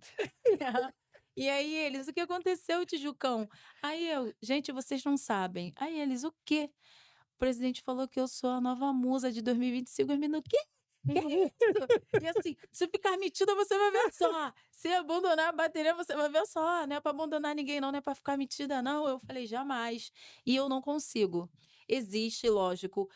E aí eles: "O que aconteceu, Tijucão?". Aí eu: "Gente, vocês não sabem". Aí eles: "O quê?". "O presidente falou que eu sou a nova musa de 2025". Os meninos: "Quê? Que é isso?". E assim: "Se ficar metida, você vai ver só. Se abandonar a bateria, você vai ver só. Não é pra abandonar ninguém não, não é pra ficar metida não". Eu falei: "Jamais". E eu não consigo. Existe, lógico,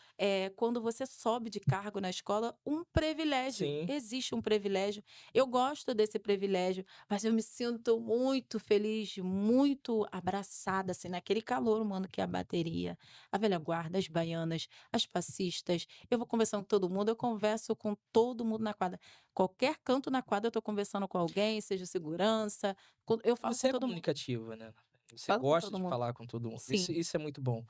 quando você sobe de cargo na escola, um privilégio. Sim. Existe um privilégio. Eu gosto desse privilégio, mas eu me sinto muito feliz, muito abraçada, assim, naquele calor humano que é a bateria, a velha guarda, as baianas, as passistas. Eu vou conversando com todo mundo, eu converso com todo mundo na quadra. Qualquer canto na quadra eu tô conversando com alguém, seja segurança, eu falo Você com é todo mundo, comunicativa, né. Você falo com gosta todo de mundo. falar com todo mundo. Isso Sim. isso é muito bom.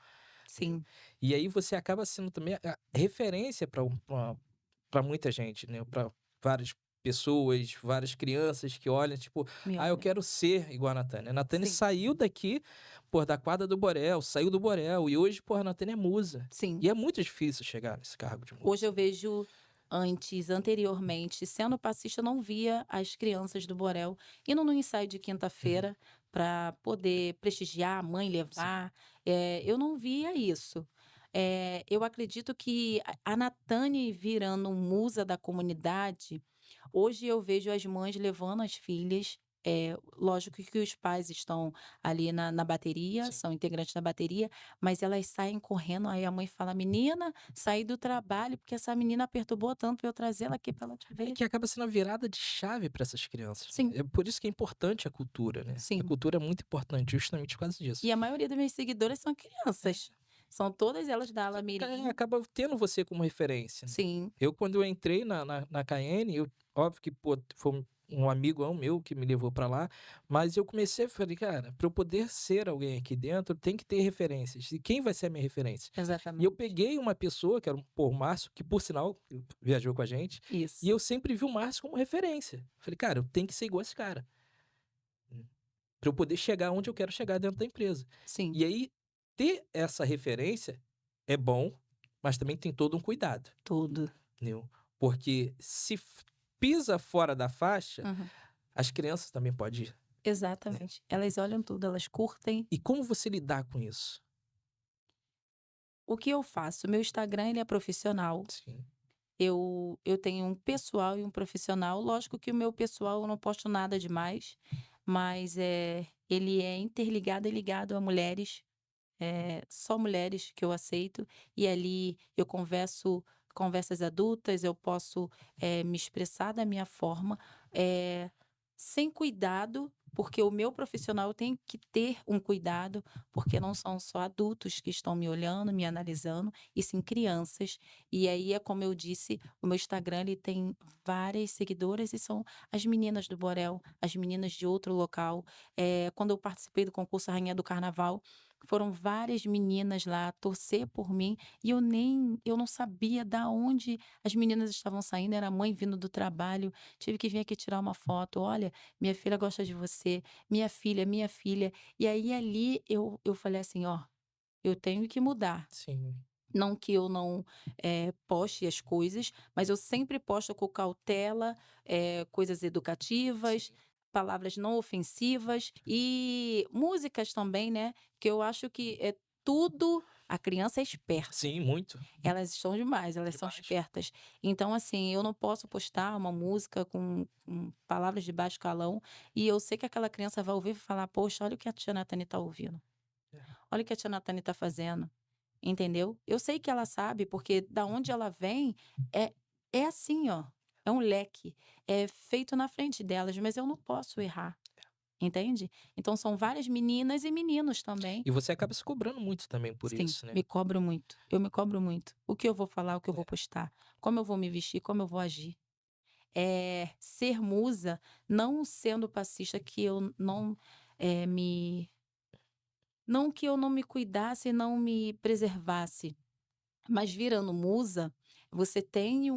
Sim, E aí você acaba sendo também a referência para muita gente, né? Para várias pessoas, várias crianças que olham, tipo, me eu olha. quero ser igual a Nathânia. A Nathânia Sim, saiu daqui, pô, da quadra do Borel, saiu do Borel, e hoje, pô, a Nathânia é musa. sim. E é muito difícil chegar nesse cargo de Hoje musa. eu vejo anteriormente, sendo passista, eu não via as crianças do Borel indo no ensaio de Uhum. quinta-feira para poder prestigiar, a mãe Sim, levar. Eu não via isso. Eu acredito que a Natane virando musa da comunidade, hoje eu vejo as mães levando as filhas. Lógico que os pais estão ali na bateria, sim. são integrantes da bateria, mas elas saem correndo. Aí a mãe fala: Menina, saí do trabalho porque essa menina perturbou tanto pra eu trazer ela aqui pra ela te É ver. que acaba sendo a virada de chave para essas crianças, né? Sim, É por isso que é importante a cultura, né? A sim. cultura é muito importante justamente por causa disso. E a maioria das minhas seguidoras são crianças. São todas elas da ala mirim. Acaba tendo você como referência, né. Sim, Eu quando eu entrei na KN, óbvio que, pô, foi um amigão meu que me levou pra lá, mas eu comecei, falei: "Cara, pra eu poder ser alguém aqui dentro, tem que ter referências, e quem vai ser a minha referência?". E eu exatamente. peguei uma pessoa que era o Márcio, que por sinal viajou com a gente, e Isso. eu sempre vi o Márcio como referência. Falei: "Cara, eu tenho que ser igual esse cara, pra eu poder chegar onde eu quero chegar dentro da empresa". Sim, E aí, ter essa referência é bom, mas também tem todo um cuidado, tudo. entendeu? Porque se pisa fora da faixa, Uhum. as crianças também podem ir, né. Exatamente. Elas olham tudo, elas curtem. E como você lidar com isso? O que eu faço? Meu Instagram, ele é profissional. Sim, Eu tenho um pessoal e um profissional. Lógico que o meu pessoal eu não posto nada demais, mas ele é interligado e ligado a mulheres, só mulheres que eu aceito. E ali eu converso conversas adultas, eu posso, me expressar da minha forma, eh, sem cuidado, porque o meu profissional tem que ter um cuidado, porque não são só adultos que estão me olhando, me analisando, e sim crianças. E aí é como eu disse, o meu Instagram ele tem várias seguidoras e são as meninas do Borel, as meninas de outro local. Quando eu participei do concurso Rainha do Carnaval, foram várias meninas lá torcer por mim e eu não sabia da onde as meninas estavam saindo, era a mãe vindo do trabalho, tive que vir aqui tirar uma foto, olha, minha filha gosta de você, minha filha. E aí ali eu falei assim: "Ó, eu tenho que mudar". sim, Não que eu não, poste as coisas, mas eu sempre posto com cautela, coisas educativas, sim. palavras não ofensivas e músicas também, né, que eu acho que é tudo a criança é esperta. Sim, muito, Elas estão demais, elas são demais. espertas. Então, assim, eu não posso postar uma música com palavras de baixo calão, e eu sei que aquela criança vai ouvir e vai falar: "Poxa, olha o que a tia Natane tá ouvindo. É. Olha o que a tia Natane tá fazendo", entendeu? Eu sei que ela sabe, porque da onde ela vem é é assim, ó, é um leque, é feito na frente delas, mas eu não posso errar, entende? Então são várias meninas e meninos também. E você acaba se cobrando muito também por Sim, isso, né. me cobro muito. Eu me cobro muito. O que eu vou falar, o que eu vou postar, como eu vou me vestir, como eu vou agir. Ser musa, não sendo passista, que eu não me. Não que eu não me cuidasse e não me preservasse, mas virando musa, você tem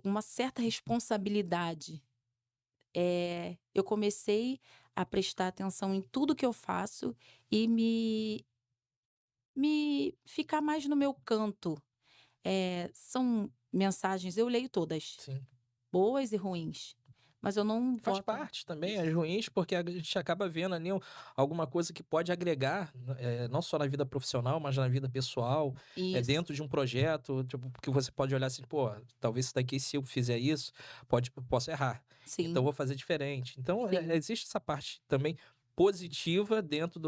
uma certa responsabilidade. Eu comecei a prestar atenção em tudo que eu faço e me ficar mais no meu canto. São mensagens eu leio todas, Sim. boas e ruins, mas eu não Faz boto parte também, isso. as ruins, porque a gente acaba vendo ali alguma coisa que pode agregar, não só na vida profissional, mas na vida pessoal, Isso, dentro de um projeto, tipo, que você pode olhar assim: "Pô, talvez isso daqui, se eu fizer isso, posso errar, então sim, vou fazer diferente". Então, sim. existe essa parte também positiva dentro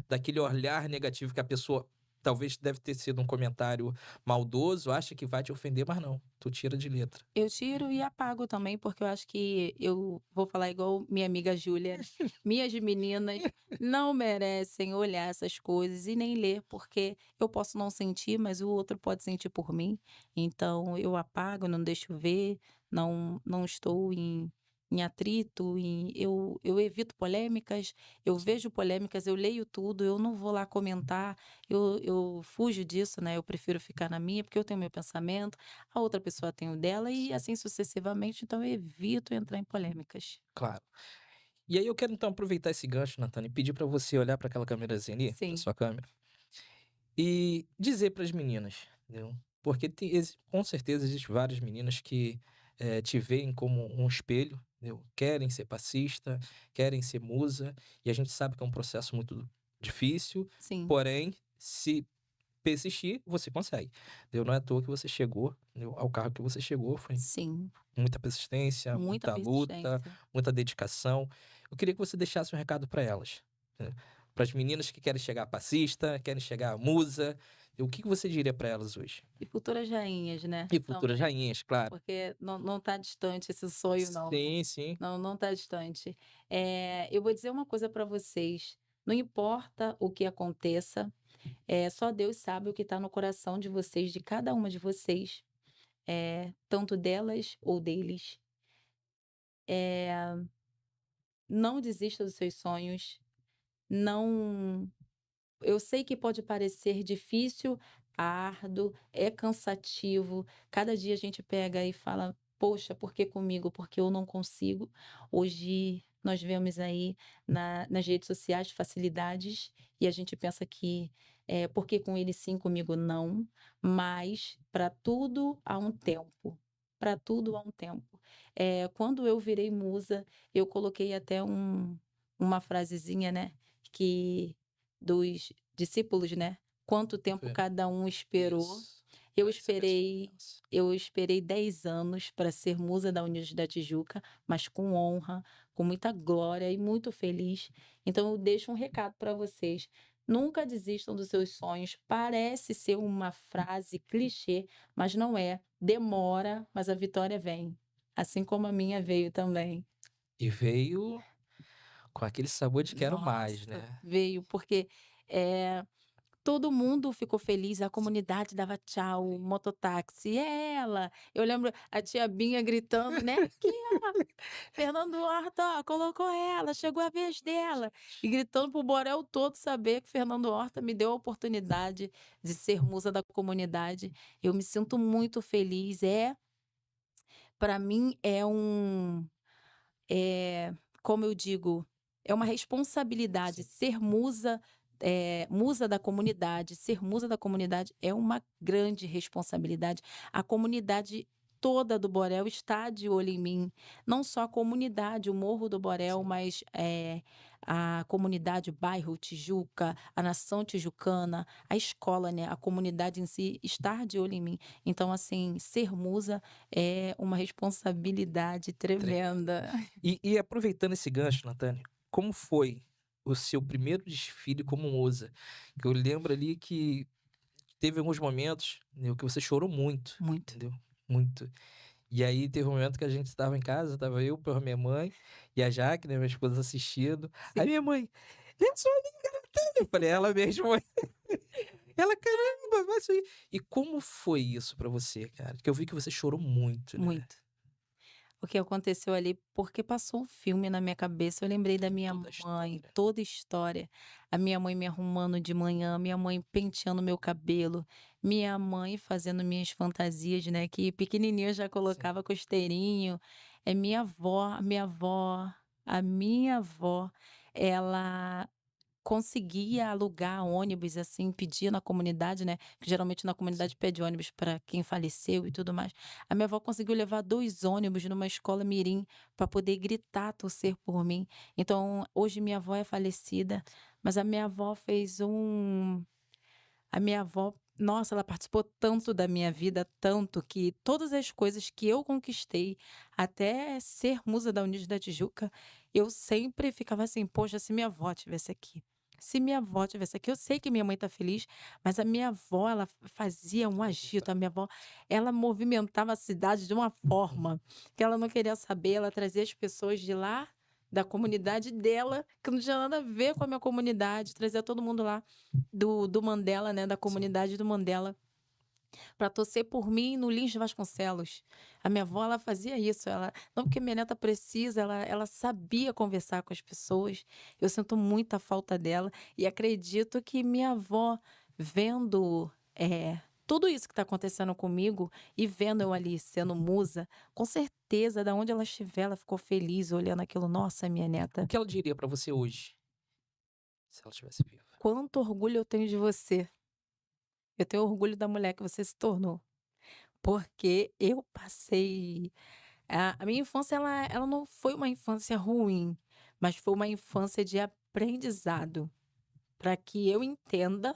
daquele olhar negativo que a pessoa talvez deve ter sido um comentário maldoso, acha que vai te ofender, mas não, tu tira de letra. Eu tiro e apago também, porque eu acho que eu vou falar igual minha amiga Júlia, minhas meninas não merecem olhar essas coisas e nem ler, porque eu posso não sentir, mas o outro pode sentir por mim. Então eu apago, não deixo ver, não estou em atrito, eu evito polêmicas, eu vejo polêmicas, eu leio tudo, eu não vou lá comentar, eu fujo disso, né? Eu prefiro ficar na minha, porque eu tenho meu pensamento, a outra pessoa tem o dela, e assim sucessivamente, então eu evito entrar em polêmicas. Claro. E aí eu quero então aproveitar esse gancho, Natane, e pedir pra você olhar pra aquela câmerazinha ali, pra Sim, sua câmera, e dizer para as meninas, entendeu? Porque com certeza existem várias meninas que te veem como um espelho, entendeu? Querem ser passista, querem ser musa, e a gente sabe que é um processo muito difícil, sim, porém, se persistir, você consegue. Entendeu? Não é à toa que você chegou, entendeu, ao cargo que você chegou, foi sim, muita persistência, muita muita luta, persistência. muita dedicação. Eu queria que você deixasse um recado para elas, né? Para as meninas que querem chegar a passista, querem chegar a musa. O que você diria para elas hoje? E futuras rainhas, né? E futuras Também. rainhas, claro. Porque não tá distante esse sonho, não. Sim, sim. Não tá distante. Eu vou dizer uma coisa para vocês, não importa o que aconteça, só Deus sabe o que está no coração de vocês, de cada uma de vocês, tanto delas ou deles. Não desista dos seus sonhos, não eu sei que pode parecer difícil, árduo, é cansativo. Cada dia a gente pega e fala: "Poxa, por que comigo? Porque eu não consigo". Hoje nós vemos aí nas redes sociais facilidades e a gente pensa que, "por que com ele sim, comigo não?". Mas para tudo há um tempo, para tudo há um tempo. Quando eu virei musa, eu coloquei até uma frasezinha, né, que dos discípulos, né, quanto tempo Foi. cada um esperou. Isso. Eu Essa pessoa esperei pensa. eu esperei 10 anos para ser musa da Unidos da Tijuca, mas com honra, com muita glória e muito feliz. Então eu deixo um recado para vocês: nunca desistam dos seus sonhos. Parece ser uma frase clichê, mas não é. Demora, mas a vitória vem, assim como a minha veio também. E veio com aquele sabor de quero mais, Nossa, né? veio porque, eh todo mundo ficou feliz, a comunidade dava tchau, o mototáxi, "É ela". Eu lembro a tia Binha gritando, né: "Aqui, ó, Fernando Horta, ó, colocou ela, chegou a vez dela", e gritando para o Borel todo saber que Fernando Horta me deu a oportunidade de ser musa da comunidade. Eu me sinto muito feliz, para mim é, como eu digo, é uma responsabilidade Sim. ser musa, musa da comunidade. Ser musa da comunidade é uma grande responsabilidade. A comunidade toda do Borel está de olho em mim. Não só a comunidade, o Morro do Borel, Sim. mas a comunidade, o bairro Tijuca, a nação tijucana, a escola, né? A comunidade em si está de olho em mim. Então, assim, ser musa é uma responsabilidade Tremendo. tremenda. E aproveitando esse gancho, Natane, como foi o seu primeiro desfile como musa? Que eu lembro ali que teve alguns momentos, entendeu, que você chorou muito, Muito. entendeu? Muito. E aí teve um momento que a gente estava em casa, estava eu, a minha mãe e a Jaque, né, minha esposa assistindo. Aí Sim. minha mãe, lençol Natane. Eu falei, ela mesma. Ela, caramba, vai isso aí. E como foi isso pra você, cara? Que eu vi que você chorou muito, né? Muito. O que aconteceu ali, porque passou um filme na minha cabeça, eu lembrei da minha Toda a mãe, história. toda a história. A minha mãe me arrumando de manhã, minha mãe penteando meu cabelo, minha mãe fazendo minhas fantasias, né, que pequenininha eu já Sim, colocava costeirinho. É minha avó, a minha avó, ela conseguia alugar ônibus, assim, pedia na comunidade, né, que geralmente na sim. comunidade pede ônibus para quem faleceu e tudo mais. A minha avó conseguiu levar 2 ônibus numa escola mirim para poder gritar, torcer por mim. Então, hoje minha avó é falecida, mas a minha avó, nossa, ela participou tanto da minha vida, tanto que todas as coisas que eu conquistei, até ser musa da Unidos da Tijuca, eu sempre ficava assim: "Poxa, se minha avó tivesse aqui, se minha avó tivesse aqui". Eu sei que minha mãe tá feliz, mas a minha avó, ela fazia um agito, a minha avó, ela movimentava a cidade de uma forma que ela não queria saber, ela trazia as pessoas de lá, da comunidade dela, que não tinha nada a ver com a minha comunidade, trazia todo mundo lá do Mandela, né, da Sim. comunidade do Mandela. para torcer por mim no Lins Vasconcelos. A minha avó, ela fazia isso, ela não porque minha neta precisa, ela sabia conversar com as pessoas. Eu sinto muita falta dela e acredito que minha avó vendo, tudo isso que está acontecendo comigo e vendo eu ali sendo musa, com certeza, da onde ela estiver, ela ficou feliz olhando aquilo. Nossa, minha O neta, que ela diria pra você hoje, se ela estivesse viva? quanto orgulho eu tenho de você. Eu tenho orgulho da mulher que você se tornou, porque eu passei. A minha infância ela não foi uma infância ruim, mas foi uma infância de aprendizado, para que eu entenda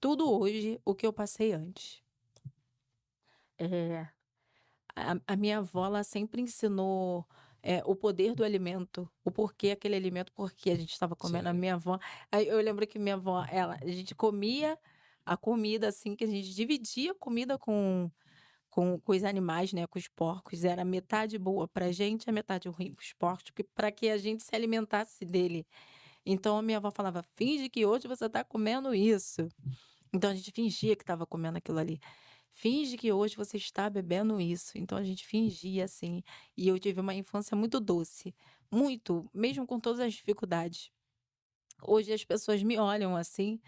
tudo hoje o que eu passei antes. Eh, a minha avó, ela sempre ensinou, o poder do alimento, o porquê aquele alimento, porque a gente estava comendo. A Sim, minha avó, aí eu lembro que minha avó, a gente comia a comida, assim, que a gente dividia a comida com os animais, né, com os porcos, era metade boa pra gente, a metade ruim para os porcos, para que a gente se alimentasse dele. Então a minha avó falava: "Finge que hoje você está comendo isso". Então a gente fingia que estava comendo aquilo ali. "Finge que hoje você está bebendo isso". Então a gente fingia, assim. E eu tive uma infância muito doce, muito, mesmo com todas as dificuldades. Hoje as pessoas me olham assim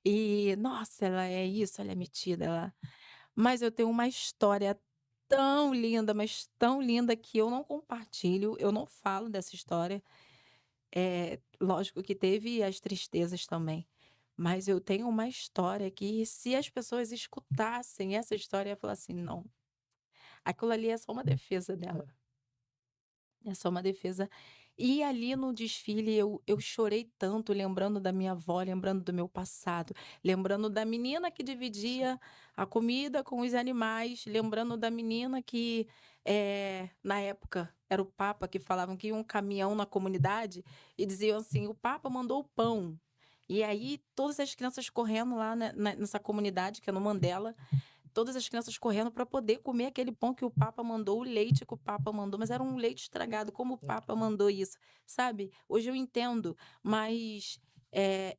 e: "Nossa, ela é isso, ela é metida, ela". Mas eu tenho uma história tão linda, mas tão linda que eu não compartilho, eu não falo dessa história. Lógico que teve as tristezas também, mas eu tenho uma história que se as pessoas escutassem essa história, ia falar assim: "Não, aquilo ali é só uma defesa dela". É só uma defesa. E ali no desfile eu chorei tanto lembrando da minha avó, lembrando do meu passado, lembrando da menina que sim. dividia a comida com os animais, lembrando da menina que, na época era o Papa que falavam que ia um caminhão na comunidade e diziam assim: "O Papa mandou o pão". E aí todas as crianças correndo lá nessa comunidade que é no Mandela, todas as crianças correndo para poder comer aquele pão que o Papa mandou, o leite que o Papa mandou, mas era um leite estragado, como o Papa mandou isso, sabe? Hoje eu entendo, mas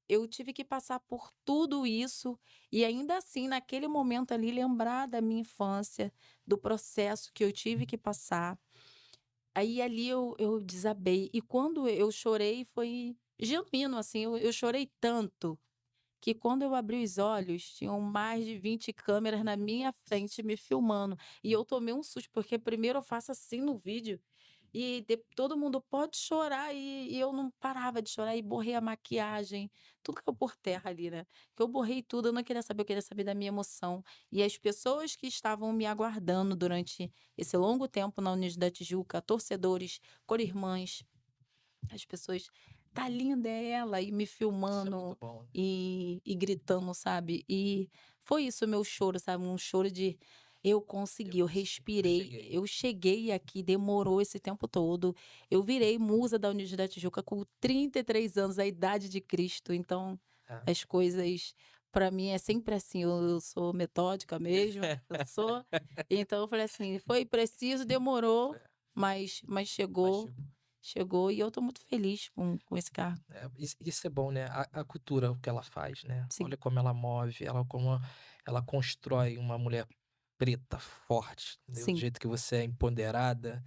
eu tive que passar por tudo isso e ainda assim, naquele momento ali, lembrar da minha infância, do processo que eu tive que passar. Aí ali eu desabei. E quando eu chorei, foi genuíno, assim, eu chorei tanto que quando eu abri os olhos, tinham mais de 20 câmeras na minha frente me filmando. E eu tomei um susto, porque primeiro eu faço assim no vídeo, e todo mundo pode chorar, e eu não parava de chorar, e borrei a maquiagem, tudo caiu por terra ali, né? Que eu borrei tudo, eu não queria saber, eu queria saber da minha emoção. E as pessoas que estavam me aguardando durante esse longo tempo na Unidos da Tijuca, torcedores, corirmãs, as pessoas: "Tá linda é ela", e me Isso é muito filmando bom, né? e gritando, sabe. E foi isso o meu choro, sabe, um choro de: "Eu Eu consegui, eu consegui, eu respirei, cheguei. eu cheguei aqui, demorou esse tempo todo". Eu virei musa da Unidos da Tijuca com 33 anos, a idade de Cristo, então É. as coisas pra mim é sempre assim, eu sou metódica mesmo, eu sou. Então eu falei assim: "Foi preciso, demorou, mas Mas chegou". chegou. Chegou e eu tô muito feliz com esse cargo. Isso é bom, né? A cultura, o que ela faz, né? Sim, Olha como ela move, ela como ela constrói uma mulher preta, forte, entendeu? Do sim, jeito que você é empoderada,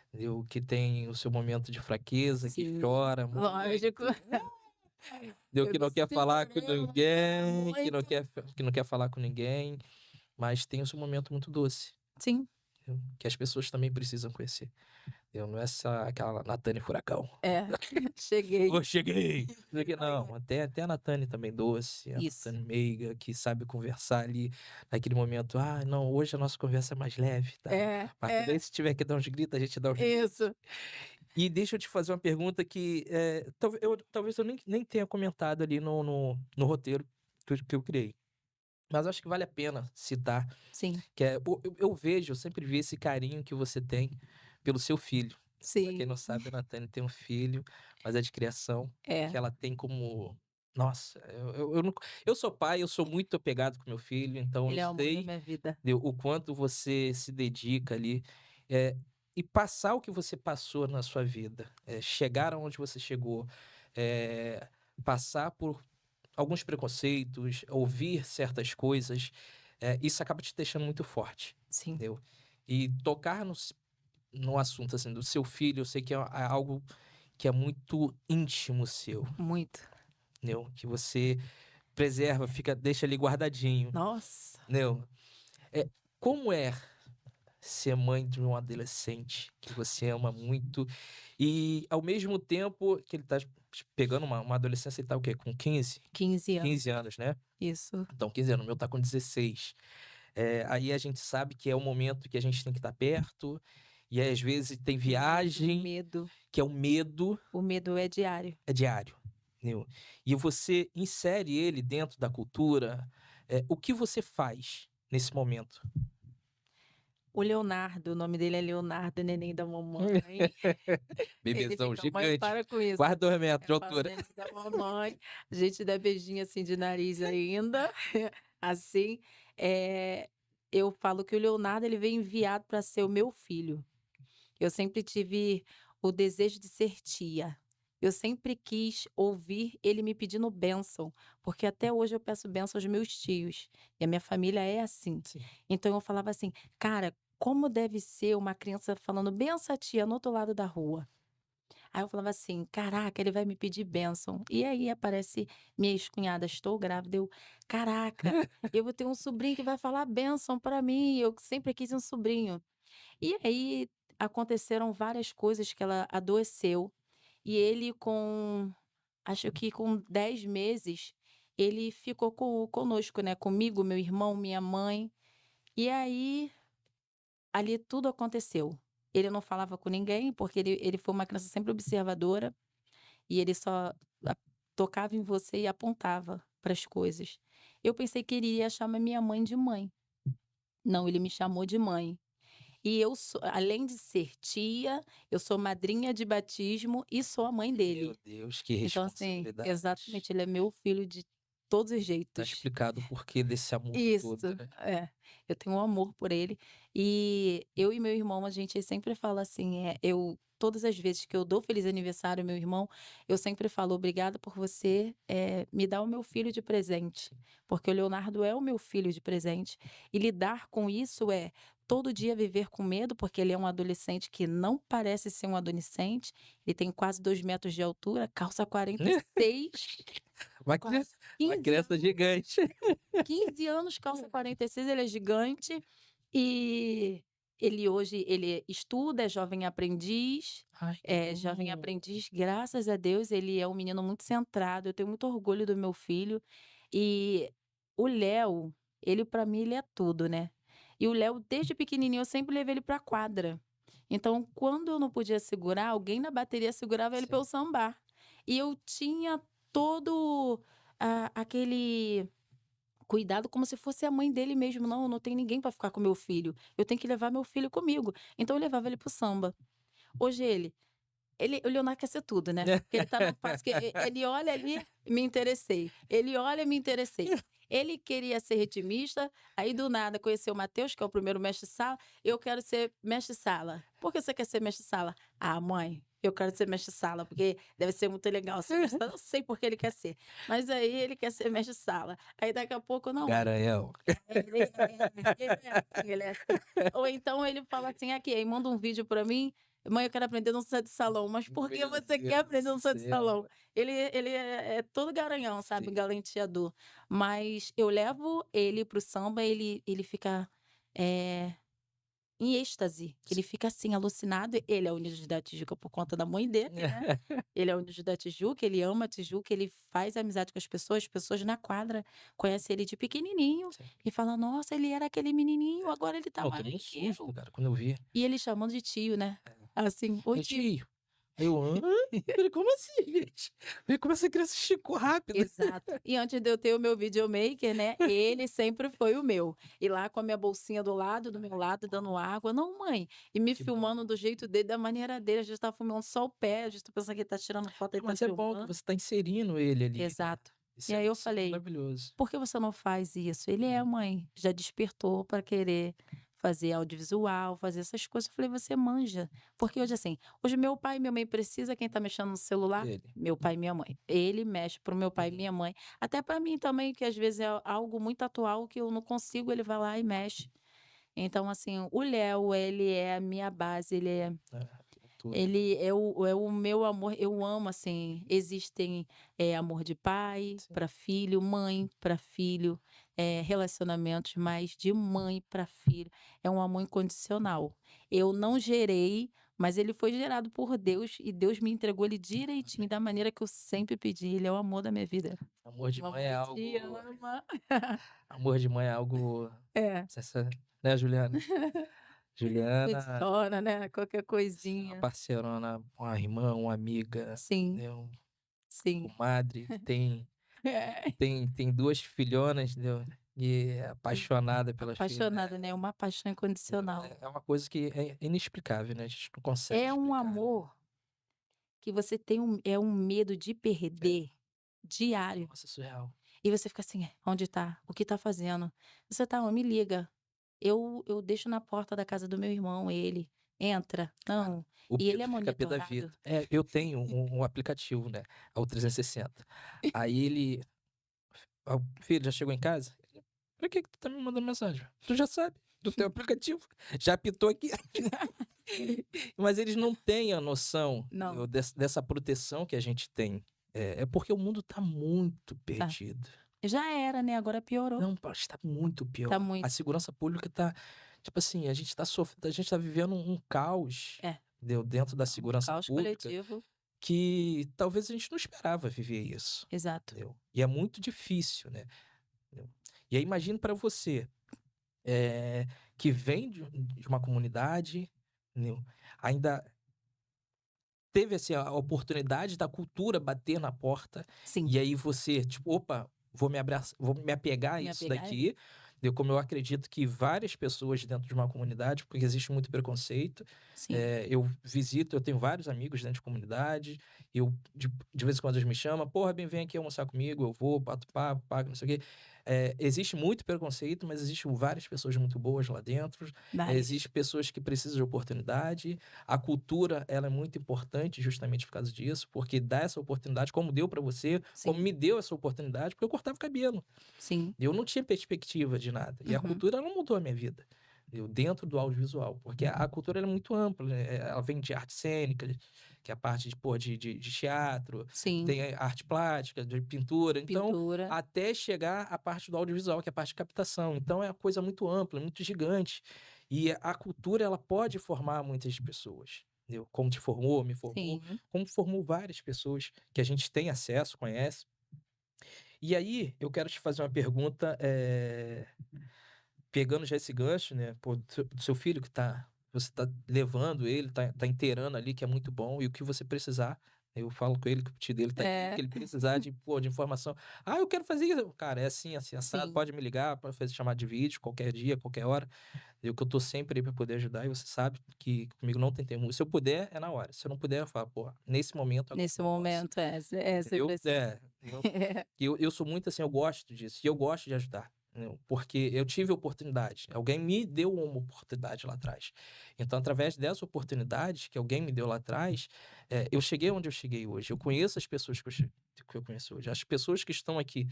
entendeu? Que tem o seu momento de fraqueza, que sim, chora lógico. muito, entendeu? Eu Que me não quer falar com segurei, eu não chorava ninguém, muito. que não quer falar com ninguém, mas tem o seu momento muito doce, Sim, entendeu? Que as pessoas também precisam conhecer. Eu não é essa aquela Natane Furacão. é, cheguei. "Ô, cheguei!" Não sei o quê, não, até a Natane também doce, a Isso, Natane meiga, que sabe conversar ali naquele momento: "Ah, não, hoje a nossa conversa é mais leve, tá, mas também se tiver que dar uns gritos, a gente dá uns gritos". isso. E deixa eu te fazer uma pergunta que, talvez eu nem tenha comentado ali no roteiro que eu criei, mas acho que vale a pena citar, Sim, que é eu vejo, eu sempre vi esse carinho que você tem pelo seu filho. Pra quem não sim, sabe, a Natane tem um filho, mas é de criação, que é, ela tem como nossa, eu não eu sou pai, eu sou muito apegado com meu filho, então eu ele é o amor da sei minha vida. o quanto você se dedica ali, eh, e passar o que você passou na sua vida, chegar aonde você chegou, passar por alguns preconceitos, ouvir certas coisas, isso acaba te deixando muito forte, Sim, entendeu? E tocar no assunto, assim, do seu filho, eu sei que é algo que é muito íntimo seu, muito. entendeu? Que você preserva, deixa ali guardadinho, Nossa, entendeu? É, como é ser mãe de um adolescente que você ama muito e, ao mesmo tempo que ele tá pegando uma adolescência, ele tá o quê? Com 15? 15 anos. 15 anos, né? Isso. Então, 15 anos, o meu tá com 16. Aí a gente sabe que é o momento que a gente tem que estar perto, e aí, às vezes tem viagem, Medo. que é o medo, O medo é diário. é diário, entendeu? E você insere ele dentro da cultura, o que você faz nesse momento? O Leonardo, o nome dele é Leonardo, neném da mamãe. Ele Bebezão fica, mãe, gigante, para com isso. quase 2 metros de Eu falo, altura. neném da mamãe. A gente dá beijinho assim de nariz ainda, assim. Eu falo que o Leonardo ele veio enviado para ser o meu filho. Eu sempre tive o desejo de ser tia. Eu sempre quis ouvir ele me pedindo bênção, porque até hoje eu peço bênção aos meus tios. E a minha família é assim. Sim. Então eu falava assim, cara, como deve ser uma criança falando benção, tia, no outro lado da rua? Aí eu falava assim, caraca, ele vai me pedir bênção. E aí aparece minha ex-cunhada, estou grávida. Caraca, eu vou ter um sobrinho que vai falar bênção para mim. Eu sempre quis um sobrinho. E aí aconteceram várias coisas que ela adoeceu. E ele acho que com 10 meses, ele ficou conosco, né? Comigo, meu irmão, minha mãe. E aí, ali tudo aconteceu. Ele não falava com ninguém, porque ele foi uma criança sempre observadora. E ele só a tocava em você e apontava para as coisas. Eu pensei que ele ia chamar minha mãe de mãe. Não, ele me chamou de mãe. E eu sou além de ser tia, eu sou madrinha de batismo e sou a mãe Meu dele. Deus, que Então, assim, responsabilidade. exatamente, ele é meu filho de todos os Tá jeitos. explicado o porquê desse amor Isso, todo, né? é. Eu tenho um amor por ele. E eu e meu irmão, a gente sempre fala assim, todas as vezes que eu dou feliz aniversário ao meu irmão, eu sempre falo: "Obrigada por você, me dar o meu filho de presente", porque o Leonardo é o meu filho de presente. E lidar com isso é todo dia viver com medo, porque ele é um adolescente que não parece ser um adolescente, ele tem quase 2 metros de altura, calça 46, Uma quase criança, uma 15 criança gigante. 15 anos, calça 46, ele é gigante. E ele hoje ele estuda, é jovem aprendiz. Ai, que É jovem bom. aprendiz, graças a Deus, ele é um menino muito centrado, eu tenho muito orgulho do meu filho. E o Léo, ele para mim ele é tudo, né. E o Léo desde pequenininho eu sempre levei ele pra quadra. Então quando eu não podia segurar, alguém na bateria segurava ele pra eu Sim. sambar. E eu tinha todo aquele cuidado como se fosse a mãe dele mesmo. Não, não tem ninguém para ficar com meu filho. Eu tenho que levar meu filho comigo. Então eu levava ele pro samba. Hoje o Leonardo quer ser tudo, né? Porque ele tá numa fase que ele olha ali, me interessei. Ele olha, me interessei. Ele queria ser ritmista, aí do nada conheceu o Matheus, que é o primeiro mestre-sala. Eu quero ser mestre-sala. Por que você quer ser mestre-sala? Ah, mãe, eu quero ser mestre-sala, porque deve ser muito legal ser mestre-sala. Não sei por que ele quer ser, mas aí ele quer ser mestre-sala. Aí daqui a pouco, não, mãe. Garanhão. Ele é assim. Ou então ele fala assim, aqui, aí manda um vídeo pra mim. Mãe, eu quero aprender dança de salão. Mas por que Meu você Deus quer aprender do dança de céu. salão? Ele é todo garanhão, sabe? Sim. Galanteador. Mas eu levo ele pro samba, ele fica em êxtase. Ele fica assim, alucinado. Ele é o Unidos da Tijuca por conta da mãe dele, né? Ele é o Unidos da Tijuca, ele ama a Tijuca, ele faz amizade com as pessoas na quadra conhecem ele de pequenininho Sim. e falam: nossa, ele era aquele menininho, agora ele tá Não, eu maior tomei um que susto, eu. cara, quando eu vi. E ele chamando de tio, né? Assim, oi Falei, tio. tio. Aí eu, hã? Falei, como assim, gente? Falei, como essa criança esticou rápido? Exato. E antes de eu ter o meu videomaker, né, ele sempre foi o meu. E lá com a minha bolsinha do meu lado, dando água. Não, mãe. E me Que bom. filmando do jeito dele, da maneira dele. A gente tá filmando só o pé, a gente tá pensando que ele tá tirando foto, ele tá Mas é bom que filmando. você tá inserindo ele ali, né? Exato. E Isso aí eu isso é falei: maravilhoso. "Por que você não faz isso?" Ele: "É, mãe, já despertou para querer fazer audiovisual, fazer essas coisas. Eu falei, você manja. Porque hoje, assim, hoje meu pai e minha mãe precisa, quem tá mexendo no celular? Ele. Meu pai e minha mãe. Ele mexe pro meu pai e Uhum. minha mãe. Até para mim também, que às vezes é algo muito atual que eu não consigo, ele vai lá e mexe. Então, assim, o Léo, ele é a minha base, Tudo. ele é o meu amor. Eu amo, assim, existem amor de pai Sim. para filho, mãe para filho, relacionamentos, mas de mãe para filho. É um amor incondicional. Eu não gerei, mas ele foi gerado por Deus e Deus me entregou ele direitinho, da maneira que eu sempre pedi. Ele é o amor da minha vida. Amor de mãe é Mamãe te algo. ama. Amor de mãe é algo. É, Né, Juliana? gente Juliana, chora, né? Qualquer assim, uma coisinha. parceirona, uma irmã, uma amiga, Sim, entendeu? sim. Comadre, É. tem duas filhonas, entendeu? E é apaixonada pelas filhas. Apaixonada, né? Uma paixão incondicional. É uma coisa que é inexplicável, né? A gente não consegue É um explicar, né? amor que você tem um medo de perder diário. Nossa, surreal. E você fica assim: onde tá? O que tá fazendo? Você tá, me liga. Eu deixo na porta da casa do meu irmão, ele entra. Cara, Não. o E ele é Pedro fica pé da vida. monitorado. É, eu tenho um aplicativo, né? É o 360. Aí ele. Filho, já chegou em casa? Pra que tu tá me mandando mensagem? Tu já sabe do teu aplicativo. Já apitou aqui. Mas eles não têm a noção Não, dessa proteção que a gente tem. É porque o mundo tá muito tá. perdido. Já era, né? Agora piorou. Não, está muito Tá pior. A muito. segurança pública tá, tipo assim, a gente tá sofrendo, a gente tá vivendo um caos, É. entendeu? Dentro da Um segurança caos pública, coletivo. que talvez a gente não esperava viver isso, Exato. entendeu? E é muito difícil, né? Entendeu? E aí imagina para você, eh, que vem de uma comunidade, entendeu? Ainda teve assim, a oportunidade da cultura bater na porta, Sim. e aí você, tipo, opa, vou me apegar a Me isso apegar. daqui. Como eu acredito que várias pessoas dentro de uma comunidade, porque existe muito preconceito, Sim. eu tenho vários amigos dentro de comunidade, de vez em quando eles me chamam, porra, bem, vem aqui almoçar comigo, eu vou, bato papo, pago, não sei o quê. Existe muito preconceito, mas existem várias pessoas muito boas lá dentro, Várias. existem pessoas que precisam de oportunidade, a cultura, ela é muito importante justamente por causa disso, porque dá essa oportunidade, como deu para você, como Sim. me deu essa oportunidade, porque eu cortava cabelo. Sim. Eu não tinha perspectiva de nada. E a Uhum. cultura, ela mudou a minha vida. Dentro do audiovisual. Porque a cultura ela é muito ampla, né? Ela vem de arte cênica, que é a parte de teatro, Sim. tem a arte plástica, de pintura. Então, Pintura. até chegar à parte do audiovisual, que é a parte de captação. Então, é uma coisa muito ampla, muito gigante. E a cultura, ela pode formar muitas pessoas. Entendeu? Como te formou, me formou, Sim. como formou várias pessoas que a gente tem acesso, conhece. E aí, eu quero te fazer uma pergunta, pegando já esse gancho, né? Pô, do seu filho você tá levando ele, tá inteirando ali, que é muito bom, e o que você precisar, eu falo com ele que o tio dele tá aqui, que ele precisar de informação. Ah, eu quero fazer isso. Cara, é assim, assim, assado, Sim. pode me ligar, pode fazer chamada de vídeo, qualquer dia, qualquer hora. Que eu tô sempre aí pra poder ajudar, e você sabe que comigo não tem termo. Se eu puder, é na hora. Se eu não puder, eu falo, pô, nesse momento agora Nesse eu não posso. momento, você Entendeu? precisa. Eu sou muito assim, eu gosto disso, e eu gosto de ajudar, entendeu? Porque eu tive oportunidade, alguém me deu uma oportunidade lá atrás. Então, através dessa oportunidade que alguém me deu lá atrás, eu cheguei onde eu cheguei hoje. Eu conheço as pessoas que eu conheço hoje. As pessoas que estão aqui,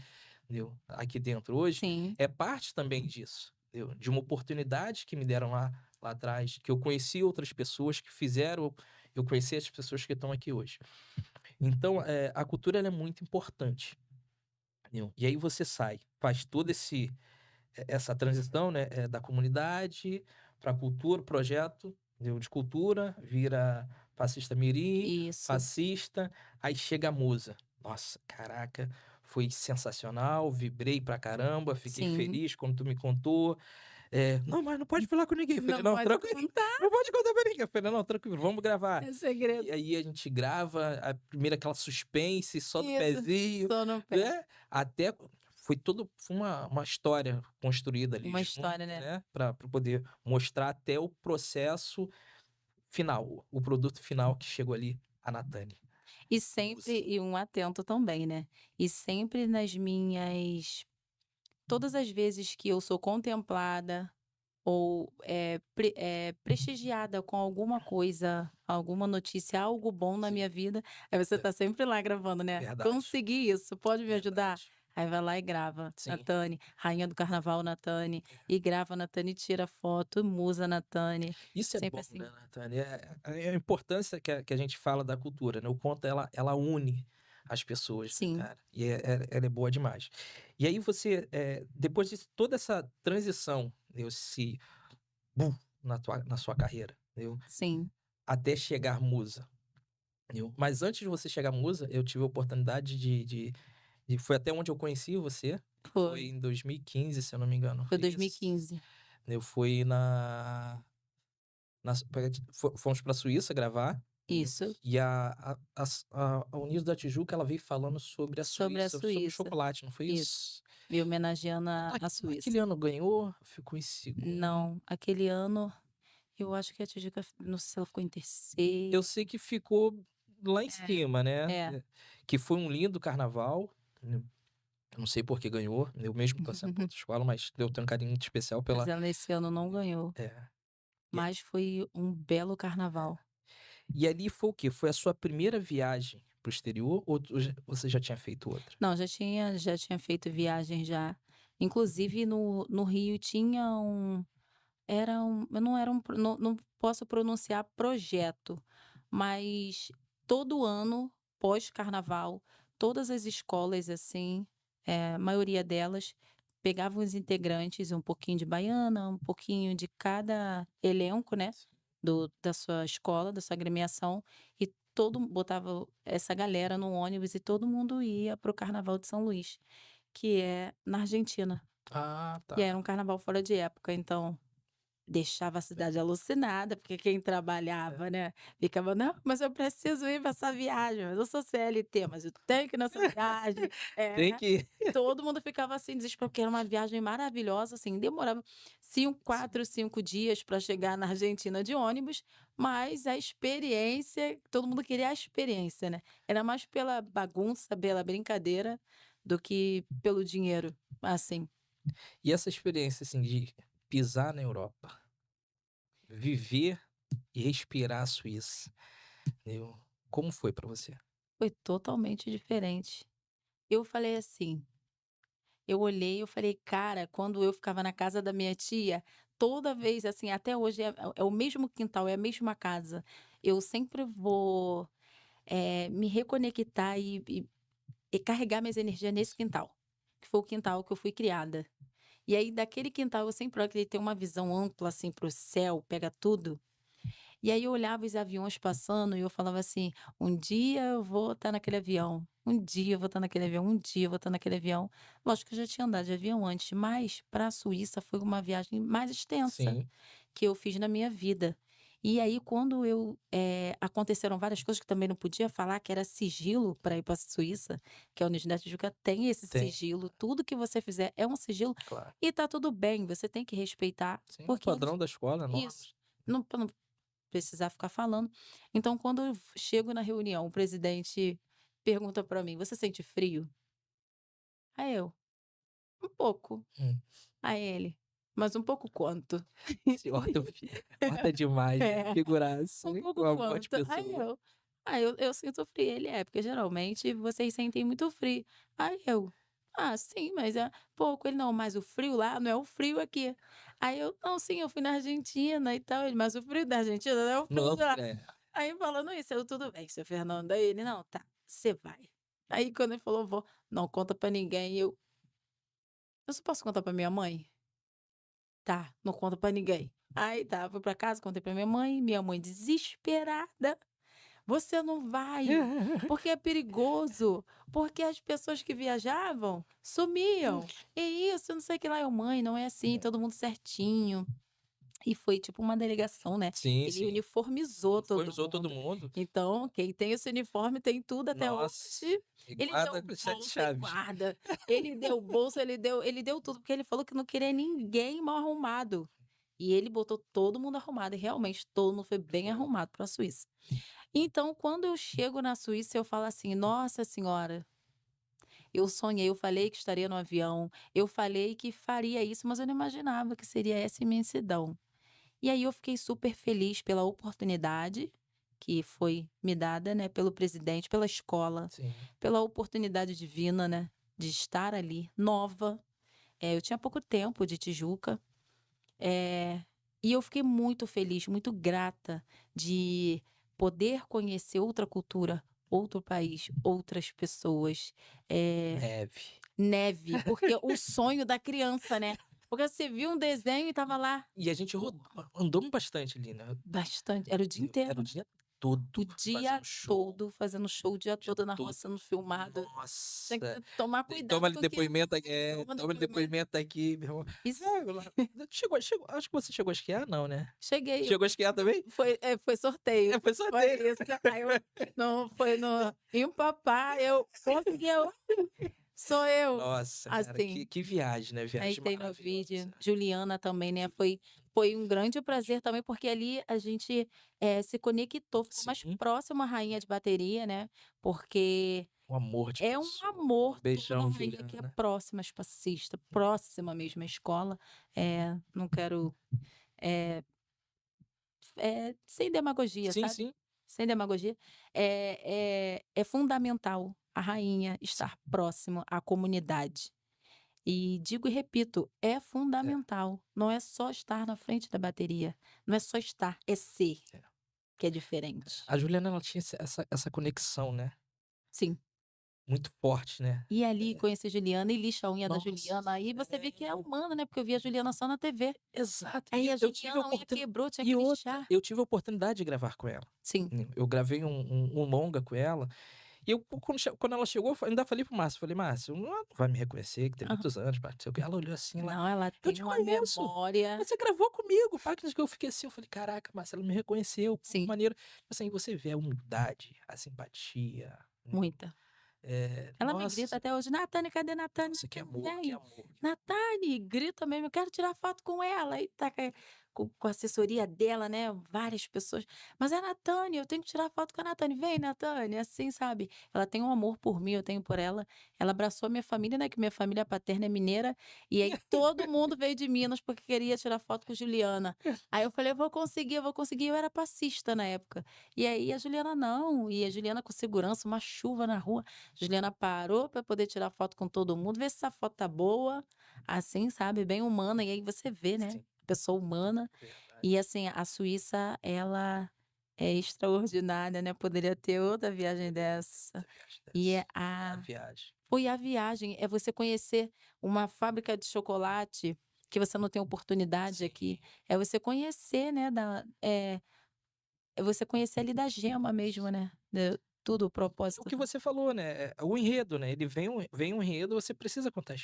entendeu? Aqui dentro hoje, Sim. é parte também disso, entendeu? De uma oportunidade que me deram lá atrás, que eu conheci outras pessoas que fizeram eu conhecer as pessoas que estão aqui hoje. Então, a cultura ela é muito importante. Entendeu? E aí você faz toda essa transição, né, da comunidade para a cultura, projeto, entendeu? De cultura, vira fascista mirim, Isso. fascista, aí chega a musa. Nossa, caraca, foi sensacional, vibrei pra caramba, fiquei Sim. feliz quando tu me contou. Não, mas não pode falar com ninguém. Eu falei, Não não, pode tranquilo. contar. Não pode contar pra ninguém. Eu falei, não, tranquilo, vamos gravar. É segredo. E aí a gente grava, a primeira aquela suspense, só do Isso. pezinho, Só no pé. né? Até foi uma história construída ali Uma junto, história, né? né? Pra poder mostrar até o processo final, o produto final que chegou ali, a Natane. E sempre, e um atento também, né? E sempre nas minhas. Todas as vezes que eu sou contemplada, ou prestigiada com alguma coisa, alguma notícia, algo bom na Sim. minha vida, aí você É. tá sempre lá gravando, né? Verdade. Consegui isso, pode me ajudar? Verdade. Aí vai lá e grava. Sim. Natane, rainha do carnaval, Natane. E grava, Natane tira foto, musa, Natane. Isso é Sempre bom, assim. né, Natânia? É a importância que a gente fala da cultura, né? O quanto ela une as pessoas, né, Sim. cara? E ela é boa demais. E aí você, depois de toda essa transição, esse boom na sua carreira, entendeu? Sim. Até chegar musa, entendeu? Mas antes de você chegar musa, eu tive a oportunidade foi até onde eu conheci você. Foi Foi. em 2015, se eu não me engano. Foi Isso. 2015. Eu fui fomos pra Suíça gravar. Isso. E a Unidos da Tijuca, ela veio falando sobre a Sobre a Suíça, sobre o Suíça. chocolate, não foi Isso. isso? Me homenageando a Aquele Suíça. ano ganhou, ficou em segundo. Não, aquele ano, eu acho que a Tijuca, não sei se ela ficou em Eu terceiro. sei que ficou lá em cima, né? É. Que foi um lindo carnaval. Eu não sei por que ganhou. Eu mesmo torcendo pra outra escola, mas eu tenho um carinho muito especial Mas pela. ela esse ano não ganhou. É. Mas foi um belo carnaval. E ali foi o quê? Foi a sua primeira viagem pro exterior ou você já tinha feito outra? Não, já tinha feito viagem já. Inclusive no Rio tinha não era não posso pronunciar projeto, mas todo ano, pós-carnaval, todas as escolas, assim, a maioria delas, pegavam os integrantes, um pouquinho de baiana, um pouquinho de cada elenco, né, da sua escola, da sua agremiação, e botava essa galera no ônibus e todo mundo ia para o Carnaval de São Luís, que é na Argentina. Ah, E tá. era um carnaval fora de época, então deixava a cidade alucinada, porque quem trabalhava, né, ficava: "Não, mas eu preciso ir para essa viagem, mas eu sou CLT, mas eu tenho que ir nessa viagem". Tem É, que. todo mundo ficava assim desesperado, porque era uma viagem maravilhosa, assim, demorava 4, 5 dias para chegar na Argentina de ônibus, mas a experiência, todo mundo queria a experiência, né. Era mais pela bagunça, pela brincadeira, do que pelo dinheiro, assim. E essa experiência, assim, de pisar na Europa, viver e respirar a Suíça, entendeu? Como foi pra você? Foi totalmente diferente. Eu falei assim, eu olhei, eu falei: "Cara", quando eu ficava na casa da minha tia, toda vez, assim, até hoje é o mesmo quintal, é a mesma casa. Eu sempre vou, me reconectar e carregar minhas energias nesse quintal, que foi o quintal que eu fui criada. E aí daquele quintal eu sempre olho que ele tem uma visão ampla, assim, para o céu, pega tudo. E aí eu olhava os aviões passando e eu falava assim: "Um dia eu vou estar naquele avião, um dia eu vou estar naquele avião, um dia eu vou estar naquele avião". Lógico que eu já tinha andado de avião antes, mas para a Suíça foi uma viagem mais extensa Sim, que eu fiz na minha vida. E aí quando aconteceram várias coisas que também não podia falar, que era sigilo para ir para a Suíça, que a Universidade de Tijuca tem esse tem, sigilo, tudo que você fizer é um sigilo, claro. e tá tudo bem, você tem que respeitar, Sim, o porque eles padrão da escola, isso. normas. Não precisar ficar falando. Então, quando eu chego na reunião, o presidente pergunta para mim: "Você sente frio?" Aí eu: "Um pouco". Hum. Aí ele: "Mas um pouco quanto?" Se horta demais, né, É, figuraça, "Um pouco uma monte de quanto?" pessoa. Eu sinto frio. Ele: "É, porque geralmente vocês sentem muito frio". Aí eu: "Ah, sim, mas é pouco". Ele: "Não, mas o frio lá não é o frio aqui". Aí eu: "Não, sim, eu fui na Argentina e tal". Ele: "Mas o frio da Argentina não é o frio Não, de lá". Aí falando isso, eu: "Tudo bem, seu Fernando". Aí ele: "Não, tá, você vai". Aí quando ele falou: "Vou", "Não conta pra ninguém", eu só posso contar pra minha mãe?" "Tá, não conta pra ninguém". Aí tá, fui pra casa, contei pra minha mãe desesperada: "Você não vai, porque é perigoso, porque as pessoas que viajavam sumiam, e isso, não sei o que lá". Eu: "Mãe, não é assim, todo mundo certinho". E foi tipo uma delegação, né, Sim, ele sim. uniformizou todo Uniformizou todo mundo. mundo. Então, quem tem esse uniforme tem tudo até Nossa, hoje. e Ele deu guarda com 7 bolsa e chaves. guarda, ele deu bolsa, ele deu tudo, porque ele falou que não queria ninguém mal arrumado. E ele botou todo mundo arrumado, e realmente todo mundo foi bem Foi. arrumado para a Suíça. Então, quando eu chego na Suíça, eu falo assim: "Nossa senhora, Eu sonhei, eu falei que estaria no avião, eu falei que faria isso, mas eu não imaginava que seria essa imensidão. E aí eu fiquei super feliz pela oportunidade que foi me dada, né, pelo presidente, pela escola, Sim. pela oportunidade divina, né, de estar ali, nova. Eu tinha pouco tempo de Tijuca, e eu fiquei muito feliz, muito grata de poder conhecer outra cultura, outro país, outras pessoas. Neve. Neve, porque o sonho da criança, né? Porque você viu um desenho e tava lá E a gente andamos bastante ali, né? bastante, era o dia Era o inteiro. dia todo O dia fazendo show. todo, fazendo show, o dia O dia todo na rua todo. sendo filmado. Tinha Nossa. que tomar Toma cuidado ali com o que depoimento aqui. toma Toma ali depoimento. depoimento aqui, meu irmão. Isso, Chegou. Acho que você chegou a esquiar, não, né? cheguei. Chegou a esquiar também? Foi sorteio. Foi Foi sorteio. isso. Aí eu não foi no em Papá, eu consegui, sou eu. Nossa, cara, Assim, que viagem, né? aí Viagem tem no vídeo. maravilhosa. Juliana também, né? Foi um grande prazer também, porque ali a gente se conectou, ficou mais Sim, próximo à rainha de bateria, né? Porque um amor de é um pessoa. amor toda Beijão, rainha que é Juliana. próxima às passistas, próxima mesmo à escola. Não quero. É, sem demagogia, Sim, sabe? sim. Sem demagogia. É fundamental a rainha Sim. estar próximo à comunidade. E digo e repito, é É, fundamental. Não é só estar na frente da bateria. Não é só estar, é ser, é. que é diferente. A Juliana, ela tinha essa conexão, né? Sim. Muito forte, né? E ali conhecer Juliana e lixa a unha da Nossa, Juliana. Aí você vê que é humana, né? Porque eu vi a Juliana só na TV. exato. Aí E a eu tive a Juliana, a unha oportunidade. quebrou, tinha E que outra, lixar. eu tive a oportunidade de gravar com ela. Sim. Eu gravei um longa com ela. E eu, quando ela chegou, eu ainda falei pro Márcio, falei, Márcio, não vai me reconhecer, que tem Aham. muitos anos, pá, não sei o quê. Ela olhou assim, Não, ela eu tem te uma conheço, memória. você gravou comigo, pá, que eu fiquei assim, eu falei, caraca, Márcio, ela me reconheceu, pô, que Sim, maneiro. Assim, você vê a humildade, a simpatia, né? muita. Ela me grita Nossa, até hoje: "Natane, cadê Natane? nossa, que Natane, amor, que vem. amor. Natane", grita mesmo, "eu quero tirar foto com ela", aí tá com a assessoria dela, né, várias pessoas, "mas é a Natane, eu tenho que tirar foto com a Natane, vem Natane", assim, sabe. Ela tem um amor por mim, eu tenho por ela. Ela abraçou a minha família, né, que minha família paterna é mineira, e aí todo mundo veio de Minas porque queria tirar foto com Juliana. Aí eu falei: eu vou conseguir", eu era passista na época. E aí a Juliana não, e a Juliana com segurança, uma chuva na rua. Juliana parou para poder tirar foto com todo mundo, ver se essa foto tá boa, assim, sabe, bem humana, e aí você vê, né, Sim, a pessoa humana. verdade. E assim, a Suíça, ela é extraordinária, né, poderia ter outra viagem dessa. Outra viagem E dessa. A viagem. foi a viagem, é você conhecer uma fábrica de chocolate que você não tem oportunidade Sim. aqui, é você conhecer, né, é você conhecer ali da gema mesmo, né, tudo o O propósito, que você falou, né? O enredo, né? Ele vem um enredo, você precisa contar a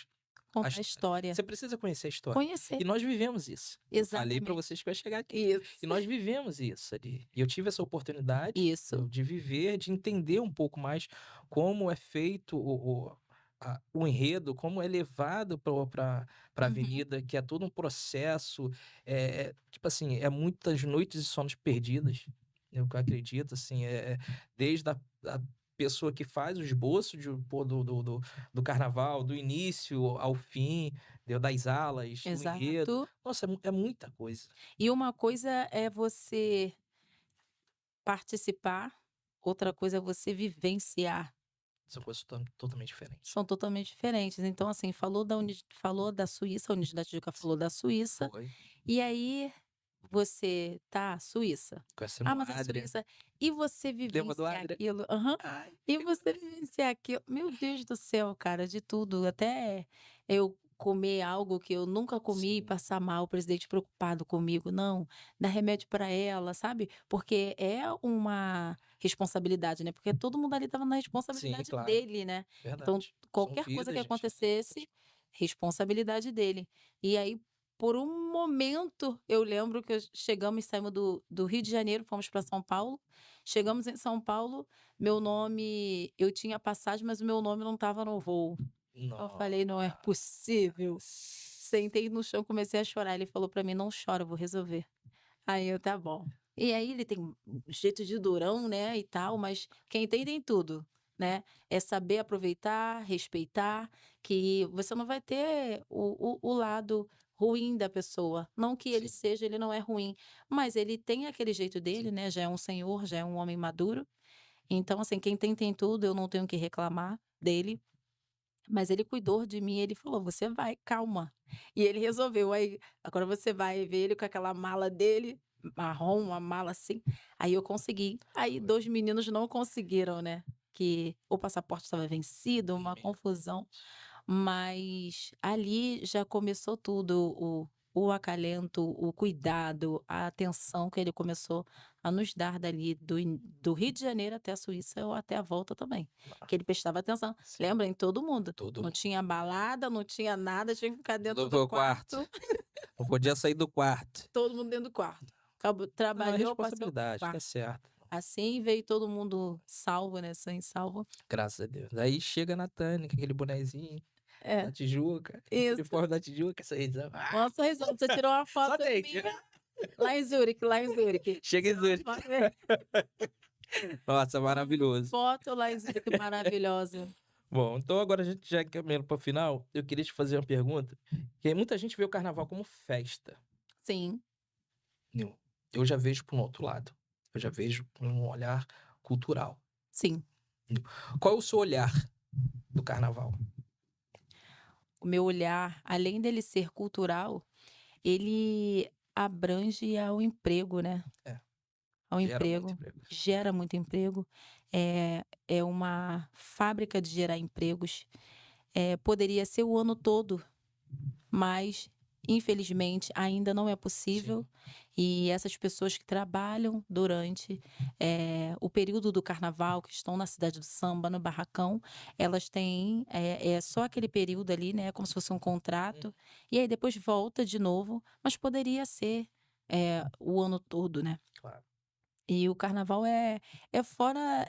contar a história. história, Você precisa conhecer a história. conhecer. E nós vivemos isso. Eu falei pra Exatamente. vocês que eu ia chegar aqui. Isso. E nós vivemos isso ali. E eu tive essa oportunidade, Isso. de viver, de entender um pouco mais como é feito o enredo, como é levado pra Uhum. avenida, que é todo um processo. Tipo assim, é muitas noites e sonos perdidas. Eu acredito, assim, desde a pessoa que faz o esboço pô, do carnaval, do início ao fim, das alas, do enredo. Exato. Nossa, é muita coisa. E uma coisa é você participar, outra coisa é você vivenciar. São coisas totalmente diferentes. São totalmente diferentes. Então, assim, falou da Suíça, a Universidade de Juca falou da Suíça, Foi. e aí você tá, Suíça. Ah, Conhecemos mas a a Adria. Suíça. E você Lembra do vivenciar Adria? aquilo. Aham. Ai, E você vivenciar aquilo. Meu Deus do céu, cara, de tudo. Até eu comer algo que eu nunca comi e sim, passar mal, o presidente preocupado comigo. Não, dá remédio para ela, sabe? Porque é uma responsabilidade, né? Porque todo mundo ali estava na sim, responsabilidade claro. dele, né? Então, Verdade. São qualquer coisa que vidas, gente. acontecesse, responsabilidade dele. E aí, por um momento, eu lembro que chegamos, saímos do Rio de Janeiro, fomos para São Paulo. Chegamos em São Paulo, meu nome, eu tinha passagem, mas o meu nome não estava no voo. Eu falei: "Não é possível". Nossa. Sentei no chão, comecei a chorar. Ele falou pra mim: "Não chora, eu vou resolver". Aí eu: "Tá bom". E aí ele tem um jeito de durão, né, e tal, mas quem tem tudo. né? É saber aproveitar, respeitar, que você não vai ter o lado ruim da pessoa. Não que ele Sim, seja, ele não é ruim, mas ele tem aquele jeito dele, sim. né? Já é um senhor, já é um homem maduro. Então, assim, quem tem tudo, eu não tenho que reclamar dele. Mas ele cuidou de mim, ele falou: "Você vai, calma". E ele resolveu. Aí, agora você vai ver ele com aquela mala dele, marrom, uma mala assim. Aí eu consegui. Aí Foi. 2 meninos não conseguiram, né, que o passaporte estava vencido, uma Meu confusão. Deus. Mas ali já começou tudo, o acalento, o cuidado, a atenção que ele começou a nos dar dali do Rio de Janeiro até a Suíça ou até a volta também, Ah, que ele prestava atenção. sim, Lembra, em todo mundo. todo Não mundo. tinha balada, não tinha nada, tinha que ficar dentro No do meu quarto. quarto, Não podia sair do quarto. todo mundo dentro do quarto. Acabou Não, é trabalhou, passou pro responsabilidade, tá quarto. certo. Assim veio todo mundo salvo, né, sã e salvo. Graças a Deus. Aí chega na Tânia, com aquele bonezinho da É, Tijuca, isso. uniforme da Tijuca, sorrisão. Uma sorrisão. Você tirou uma Só foto tem. minha lá em Zurique, lá em Zurique. Chega em Tirou uma Zurique. foto minha. Nossa, maravilhoso. Foto lá em Zurique maravilhosa. Bom, então agora a gente já caminhando para o final, eu queria te fazer uma pergunta, que muita gente vê o carnaval como festa. Sim, Entendeu? Eu já vejo por um outro lado. Eu já vejo por um olhar cultural. sim. Entendeu? Qual é o seu olhar do carnaval? O meu olhar, além dele ser cultural, ele abrange ao emprego, né? É, Ao gera muito emprego, emprego. gera muito emprego. É uma fábrica de gerar empregos. Poderia ser o ano todo, mas infelizmente ainda não é possível. Sim, E essas pessoas que trabalham durante o período do carnaval, que estão na cidade do samba, no barracão, elas têm só aquele período ali, né, como se fosse um contrato, e aí depois volta de novo, mas poderia ser o ano todo, né? claro. E o carnaval é fora,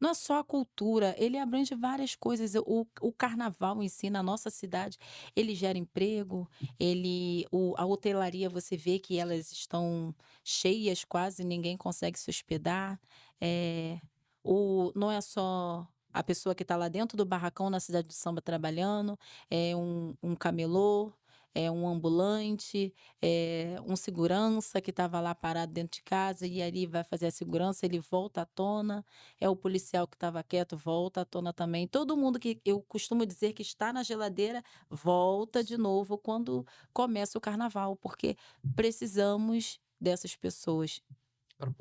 não é só a cultura, ele abrange várias coisas. O carnaval em si, na nossa cidade, ele gera emprego, a hotelaria, você vê que elas estão cheias, quase ninguém consegue se hospedar. Não é só a pessoa que está lá dentro do barracão na cidade do samba trabalhando, é um camelô, é um ambulante, um segurança que estava lá parado dentro de casa e ali vai fazer a segurança, ele volta à tona, é o policial que estava quieto, volta à tona também. Todo mundo que eu costumo dizer que está na geladeira, volta de novo quando começa o carnaval, porque precisamos dessas pessoas Para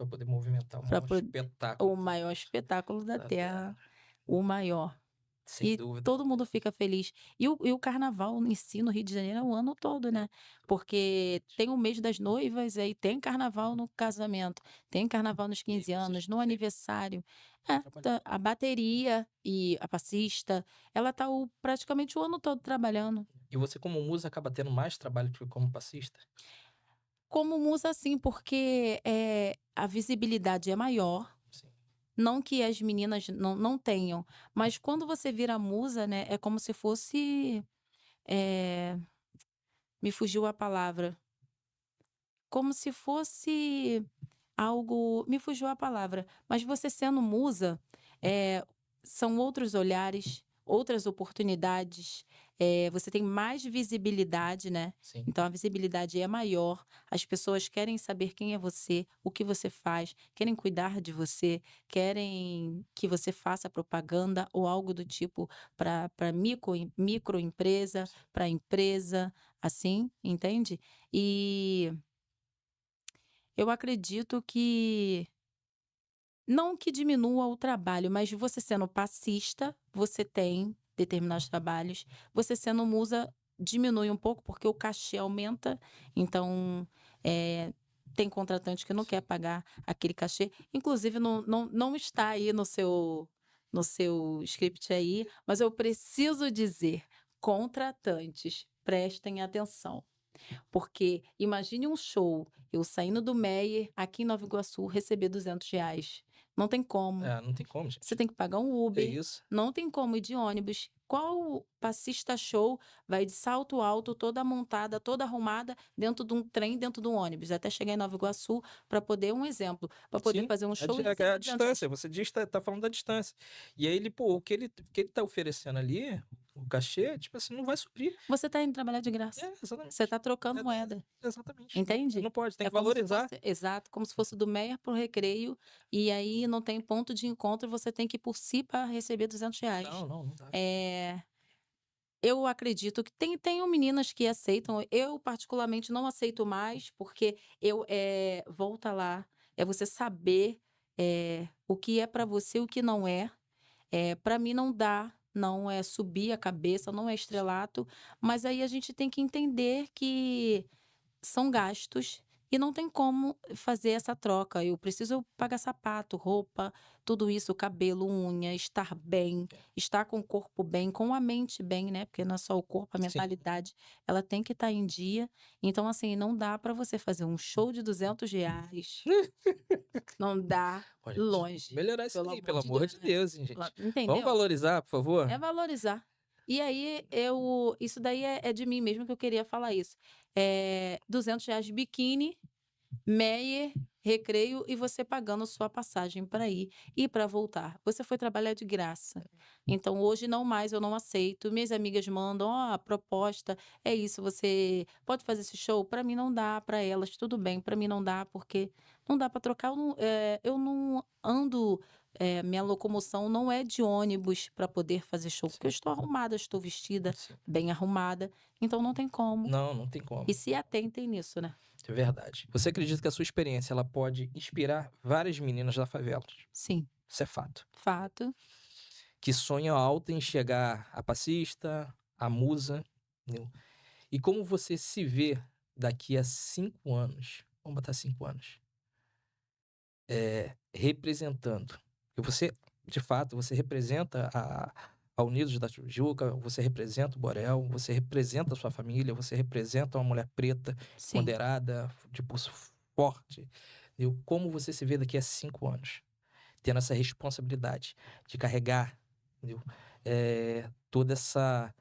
poder movimentar o para maior espetáculo o maior espetáculo da da Terra. terra, o maior. Sem E dúvida. todo mundo fica feliz. E o carnaval em si no Rio de Janeiro é o ano todo, né? Porque tem o mês das noivas, aí tem carnaval no casamento, tem carnaval nos E aí 15 vocês anos, no estão sempre aniversário. trabalhando. A bateria e a passista, ela tá praticamente o ano todo trabalhando. E você, como musa, acaba tendo mais trabalho do que como passista? Como musa, sim, porque a visibilidade é maior. Sim. Não que as meninas não tenham, mas quando você vira musa, né, é como se fosse, eh, me fugiu a palavra, como se fosse algo, me fugiu a palavra, mas você sendo musa, eh, são outros olhares, outras oportunidades, você tem mais visibilidade, né, Sim. então a visibilidade é maior, as pessoas querem saber quem é você, o que você faz, querem cuidar de você, querem que você faça propaganda ou algo do tipo para microempresa, para empresa, assim, entende? E eu acredito que não que diminua o trabalho, mas você sendo passista, você tem determinados trabalhos. Você sendo musa, diminui um pouco, porque o cachê aumenta. Então, tem contratante que não quer Sim. pagar aquele cachê. Inclusive, não está aí no seu script aí, mas eu preciso dizer: contratantes, prestem atenção. Porque imagine um show, eu saindo do Meyer, aqui em Nova Iguaçu, receber R$ 200. Não tem como. Não tem como, gente. Você tem que pagar um É Uber. isso. Não tem como ir de ônibus. Qual passista show vai de salto alto, toda montada, toda arrumada, dentro de um trem, dentro de um ônibus, até chegar em Nova Iguaçu, para poder, um exemplo, para poder Sim, fazer um show e é receber a 200 reais. distância. Você diz, tá falando da distância. E aí, ele, pô, o que ele tá oferecendo ali, o cachê, tipo assim, não vai suprir. Você está indo trabalhar de graça. Exatamente. Você está trocando moeda. Exatamente. Entende? Não pode, tem É que como se valorizar. fosse, exato, como se fosse do Meia pro Recreio, e aí não tem ponto de encontro, você tem que ir por si para receber 200 reais. Não dá. Eu acredito que tenho meninas que aceitam, eu particularmente não aceito mais, porque volta lá, é você saber o que é para você e o que não é. Para mim não dá, não é subir a cabeça, não é estrelato, mas aí a gente tem que entender que são gastos e não tem como fazer essa troca. Eu preciso pagar sapato, roupa, tudo isso, cabelo, unha, estar bem, estar com o corpo bem, com a mente bem, né? Porque não é só o corpo, a Sim. mentalidade, ela tem que estar em dia. Então, assim, não dá para você fazer um show de 200 reais. Não dá, Olha, longe. melhorar isso aí, pelo de amor de Deus, hein, gente. Vamos Entendeu? valorizar, por favor? É valorizar. E aí, isso daí é de mim mesmo que eu queria falar isso. 200 reais de biquíni, Meyer, Recreio e você pagando sua passagem para ir e para voltar. Você foi trabalhar de graça. Então, hoje não mais, eu não aceito. Minhas amigas mandam, ó, a proposta é isso, você pode fazer esse show? Para mim não dá, para elas tudo bem, para mim não dá, porque não dá para trocar. Eu não ando, minha locomoção não é de ônibus para poder fazer show, porque eu estou arrumada, estou vestida, Sim. bem arrumada, então não tem como. Não tem como. E se atentem nisso, né? É verdade. Você acredita que a sua experiência ela pode inspirar várias meninas da favela? Sim, Isso é fato. fato. Que sonham alto em chegar a passista, a musa, entendeu? E como você se vê daqui a 5 anos? Vamos botar 5 anos. Representando. E você, de fato, você representa a Unidos da Tijuca, você representa o Borel, você representa a sua família, você representa uma mulher preta, Sim. ponderada, de pulso forte. Entendeu? Como você se vê daqui a 5 anos? Tendo essa responsabilidade de carregar, entendeu? Toda essa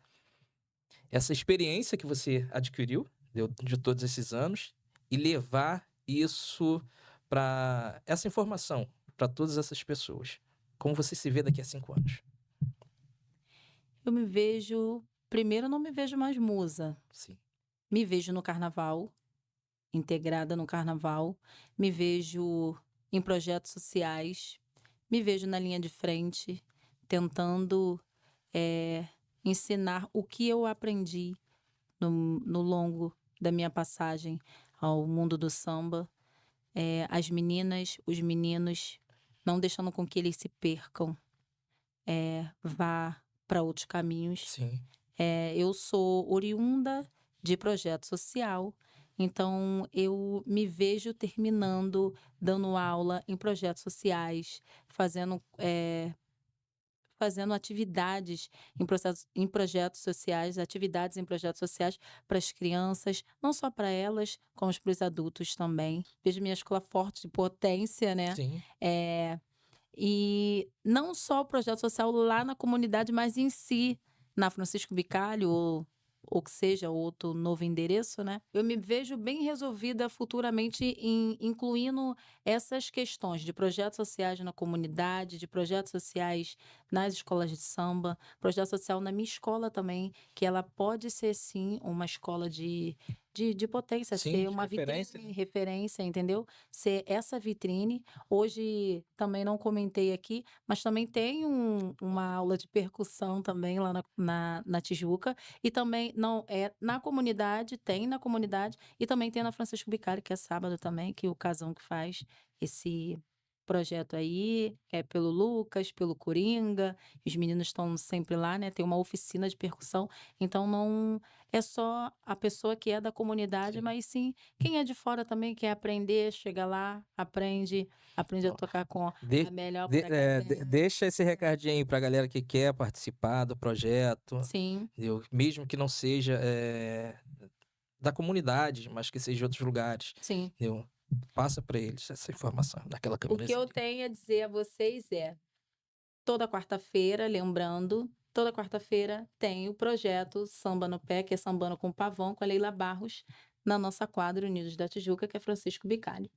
experiência que você adquiriu, entendeu? De todos esses anos e levar isso para essa informação para todas essas pessoas. Como você se vê daqui a 5 anos? Eu me vejo. Primeiro, eu não me vejo mais musa. Sim. Me vejo no carnaval, integrada no carnaval. Me vejo em projetos sociais. Me vejo na linha de frente, tentando ensinar o que eu aprendi no longo da minha passagem ao mundo do samba. As meninas, os meninos, não deixando com que eles se percam, vá para outros caminhos. Sim. Eu sou oriunda de projeto social, então eu me vejo terminando, dando aula em projetos sociais, fazendo atividades em projetos sociais, atividades em projetos sociais para as crianças, não só para elas, como para os adultos também. Vejo minha escola forte de potência, né? Sim. E não só o projeto social lá na comunidade, mas em si, na Francisco Bicalho, ou que seja outro novo endereço, né? Eu me vejo bem resolvida futuramente incluindo essas questões de projetos sociais na comunidade, de projetos sociais nas escolas de samba, projeto social na minha escola também, que ela pode ser, sim, uma escola de potência, Sim, ser de uma referência, vitrine, referência, entendeu? Ser essa vitrine. Hoje também não comentei aqui, mas também tem uma aula de percussão também lá na Tijuca. E também, não, na comunidade, e também tem na Francisco Bicalho, que é sábado também, que o casão que faz esse projeto aí, é pelo Lucas, pelo Coringa, os meninos estão sempre lá, né? Tem uma oficina de percussão, então não é só a pessoa que é da comunidade, Sim. mas sim quem é de fora também quer aprender, chega lá, aprende a tocar com a melhor Deixa esse recadinho aí pra galera que quer participar do projeto, Sim, entendeu? Mesmo que não seja da comunidade, mas que seja de outros lugares, sim. entendeu? Passa para eles essa informação daquela O câmera. que eu tenho a dizer a vocês é, toda quarta-feira, lembrando, toda quarta-feira tem o projeto Samba no Pé, que é Sambando com Pavão, com a Leila Barros, na nossa quadra Unidos da Tijuca, que é Francisco Bicalho.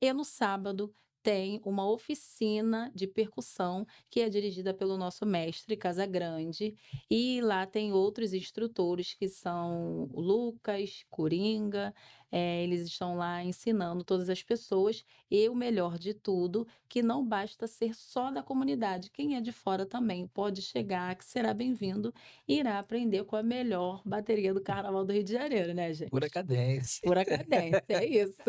E no sábado tem uma oficina de percussão que é dirigida pelo nosso mestre Casagrande. E lá tem outros instrutores que são o Lucas, Coringa. Eles estão lá ensinando todas as pessoas. E o melhor de tudo, que não basta ser só da comunidade. Quem é de fora também pode chegar, que será bem-vindo, e irá aprender com a melhor bateria do Carnaval do Rio de Janeiro, né, gente? Pura cadência. Pura cadência, é isso.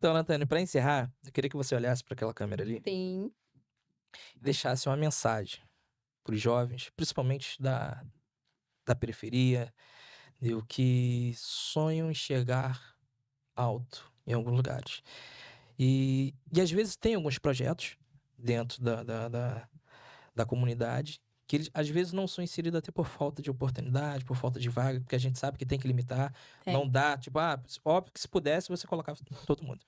Então, Natane, para encerrar, eu queria que você olhasse para aquela câmera ali Sim. e deixasse uma mensagem para os jovens, principalmente da periferia, que sonham em chegar alto em alguns lugares. E às vezes tem alguns projetos dentro da comunidade que eles às vezes não são inseridos até por falta de oportunidade, por falta de vaga, porque a gente sabe que tem que limitar, não Tem. dá, tipo, óbvio que se pudesse você colocava todo mundo.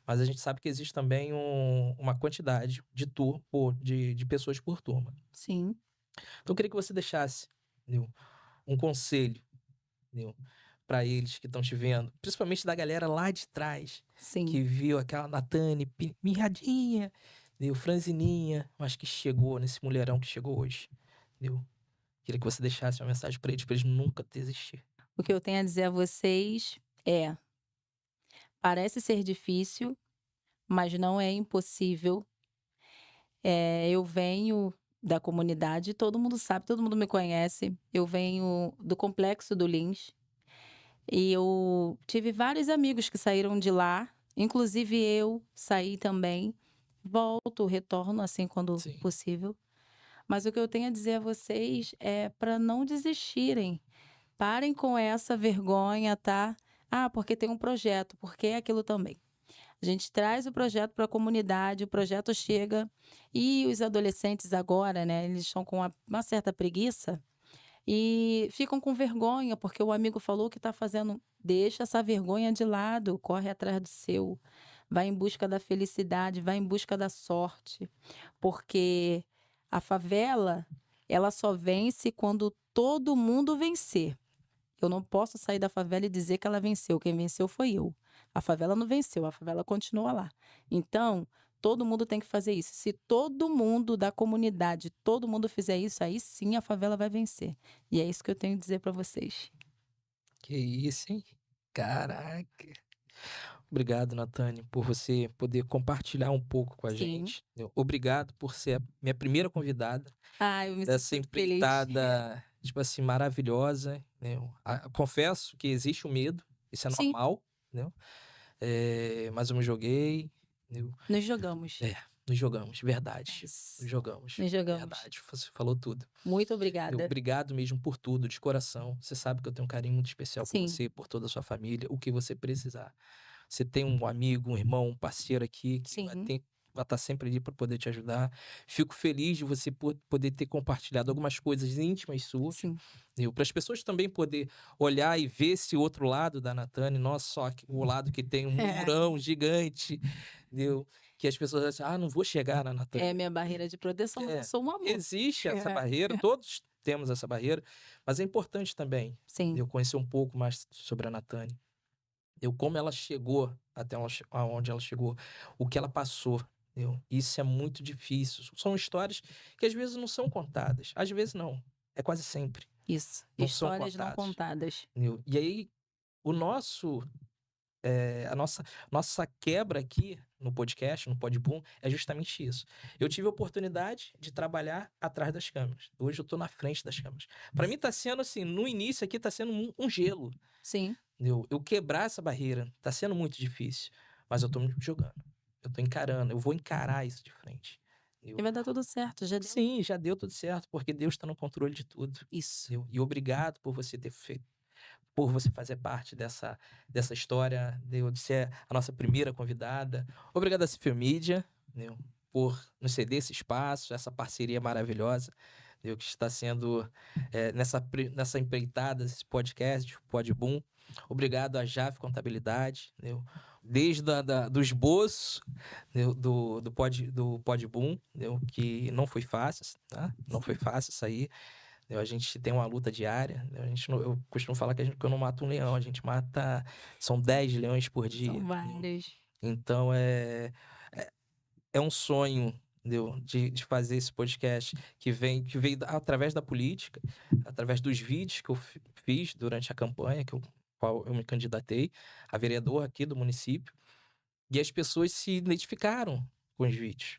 Mas a gente sabe que existe também uma quantidade de pessoas por turma. Sim. Então eu queria que você deixasse, entendeu, um conselho, para eles que estão te vendo, principalmente da galera lá de trás, Sim. que viu aquela Natane mirradinha, franzininha, mas que chegou nesse mulherão que chegou hoje, entendeu? Queria que você deixasse uma mensagem para eles nunca desistir. O que eu tenho a dizer a vocês é: parece ser difícil, mas não é impossível. Eu venho da comunidade, todo mundo sabe, todo mundo me conhece. Eu venho do Complexo do Lins e eu tive vários amigos que saíram de lá, inclusive eu saí também. Volto, retorno assim quando Sim. possível. Mas o que eu tenho a dizer a vocês é para não desistirem. Parem com essa vergonha, tá? Porque tem um projeto, porque é aquilo também. A gente traz o projeto para a comunidade, o projeto chega e os adolescentes agora, né, eles estão com uma certa preguiça e ficam com vergonha, porque o amigo falou que está fazendo. Deixa essa vergonha de lado, corre atrás do seu. Vai em busca da felicidade, vai em busca da sorte. Porque a favela, ela só vence quando todo mundo vencer. Eu não posso sair da favela e dizer que ela venceu. Quem venceu foi eu. A favela não venceu, a favela continua lá. Então, todo mundo tem que fazer isso. Se todo mundo da comunidade, todo mundo fizer isso, aí sim a favela vai vencer. E é isso que eu tenho a dizer para vocês. Que isso, hein? Caraca. Obrigado, Natane, por você poder compartilhar um pouco com a Sim. gente. Obrigado por ser a minha primeira convidada Eu me dessa sinto feliz. empreitada, tipo assim, maravilhosa. Confesso que existe o medo, isso é Sim. normal, mas eu me joguei. Nos jogamos. Nos jogamos, verdade. Isso. Nos jogamos. Nos jogamos. Verdade, você falou tudo. Muito obrigada. Obrigado mesmo por tudo, de coração. Você sabe que eu tenho um carinho muito especial por Sim. você, por toda a sua família, o que você precisar. Você tem um amigo, um irmão, um parceiro aqui que Sim. vai estar sempre ali para poder te ajudar. Fico feliz de você poder ter compartilhado algumas coisas íntimas suas. Sim. Para as pessoas também poder olhar e ver esse outro lado da Natane, não só o lado que tem um murão gigante, que as pessoas dizem, não vou chegar na Natane. É minha barreira de proteção, eu sou uma amor. Existe essa barreira, todos temos essa barreira, mas é importante também Sim. eu conhecer um pouco mais sobre a Natane. Como ela chegou até onde ela chegou, o que ela passou. Isso é muito difícil. São histórias que às vezes não são contadas. Às vezes não. É quase sempre. Isso. Não são Histórias não contadas. E aí, a nossa quebra aqui no podcast, no Podboom, é justamente isso. Eu tive a oportunidade de trabalhar atrás das câmeras. Hoje eu tô na frente das câmeras. Para mim tá sendo assim, no início aqui tá sendo um gelo. Sim. Eu quebrar essa barreira tá sendo muito difícil, mas eu tô me jogando. Eu tô encarando, eu vou encarar isso de frente. E vai dar tudo certo, já deu. Sim, já deu tudo certo, porque Deus tá no controle de tudo. Isso. E obrigado por você ter feito, por você fazer parte dessa história, de ser a nossa primeira convidada. Obrigado a Cifio Mídia, por nos ceder esse espaço, essa parceria maravilhosa, que está sendo nessa empreitada, esse podcast, Podboom. Obrigado a Jaf Contabilidade, desde do esboço, entendeu? Do Podboom, entendeu? Que não foi fácil, tá? Não foi fácil sair. Entendeu? A gente tem uma luta diária. Entendeu? Eu costumo falar que eu não mato um leão, a gente mata. São 10 leões por dia. São Entendeu? vários. Então é um sonho, entendeu? De fazer esse podcast que veio através da política, através dos vídeos que eu fiz durante a campanha, qual eu me candidatei a vereador aqui do município. E as pessoas se identificaram com os vídeos.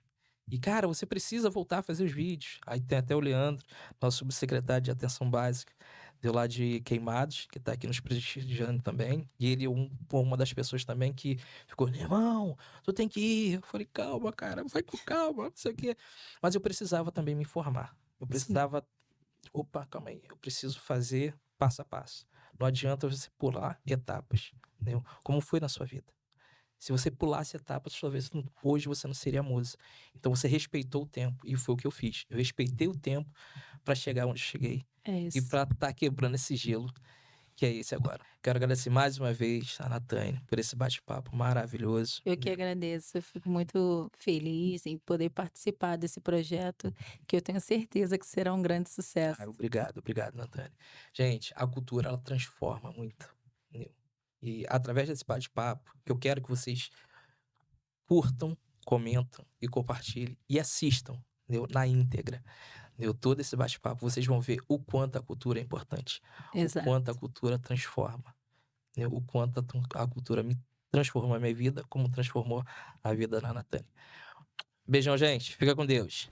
E, cara, você precisa voltar a fazer os vídeos. Aí tem até o Leandro, nosso subsecretário de Atenção Básica, deu lá de Queimados, que tá aqui nos prestigiando também. E ele é uma das pessoas também que ficou, irmão, tu tem que ir. Eu falei, calma, cara, vai com calma, não sei o quê. Mas eu precisava também me informar. Eu precisava, opa, calma aí, eu preciso fazer passo a passo. Não adianta você pular etapas, entendeu? Como foi na sua vida? Se você pulasse etapas, talvez hoje você não seria musa. Então você respeitou o tempo. E foi o que eu fiz. Eu respeitei o tempo para chegar onde eu cheguei. É E isso. para estar quebrando esse gelo, que é esse agora. Quero agradecer mais uma vez a Natane por esse bate-papo maravilhoso. Eu que agradeço, eu fico muito feliz em poder participar desse projeto, que eu tenho certeza que será um grande sucesso. Obrigado, Natane. Gente, a cultura, ela transforma muito. Entendeu? E através desse bate-papo, que eu quero que vocês curtam, comentam e compartilhem e assistam, entendeu? Na íntegra. Entendeu? Todo esse bate-papo, vocês vão ver o quanto a cultura é importante, o quanto a Exato. cultura transforma, entendeu? O quanto a cultura me transformou a minha vida, como transformou a vida da Natânia. Beijão, gente. Fica com Deus.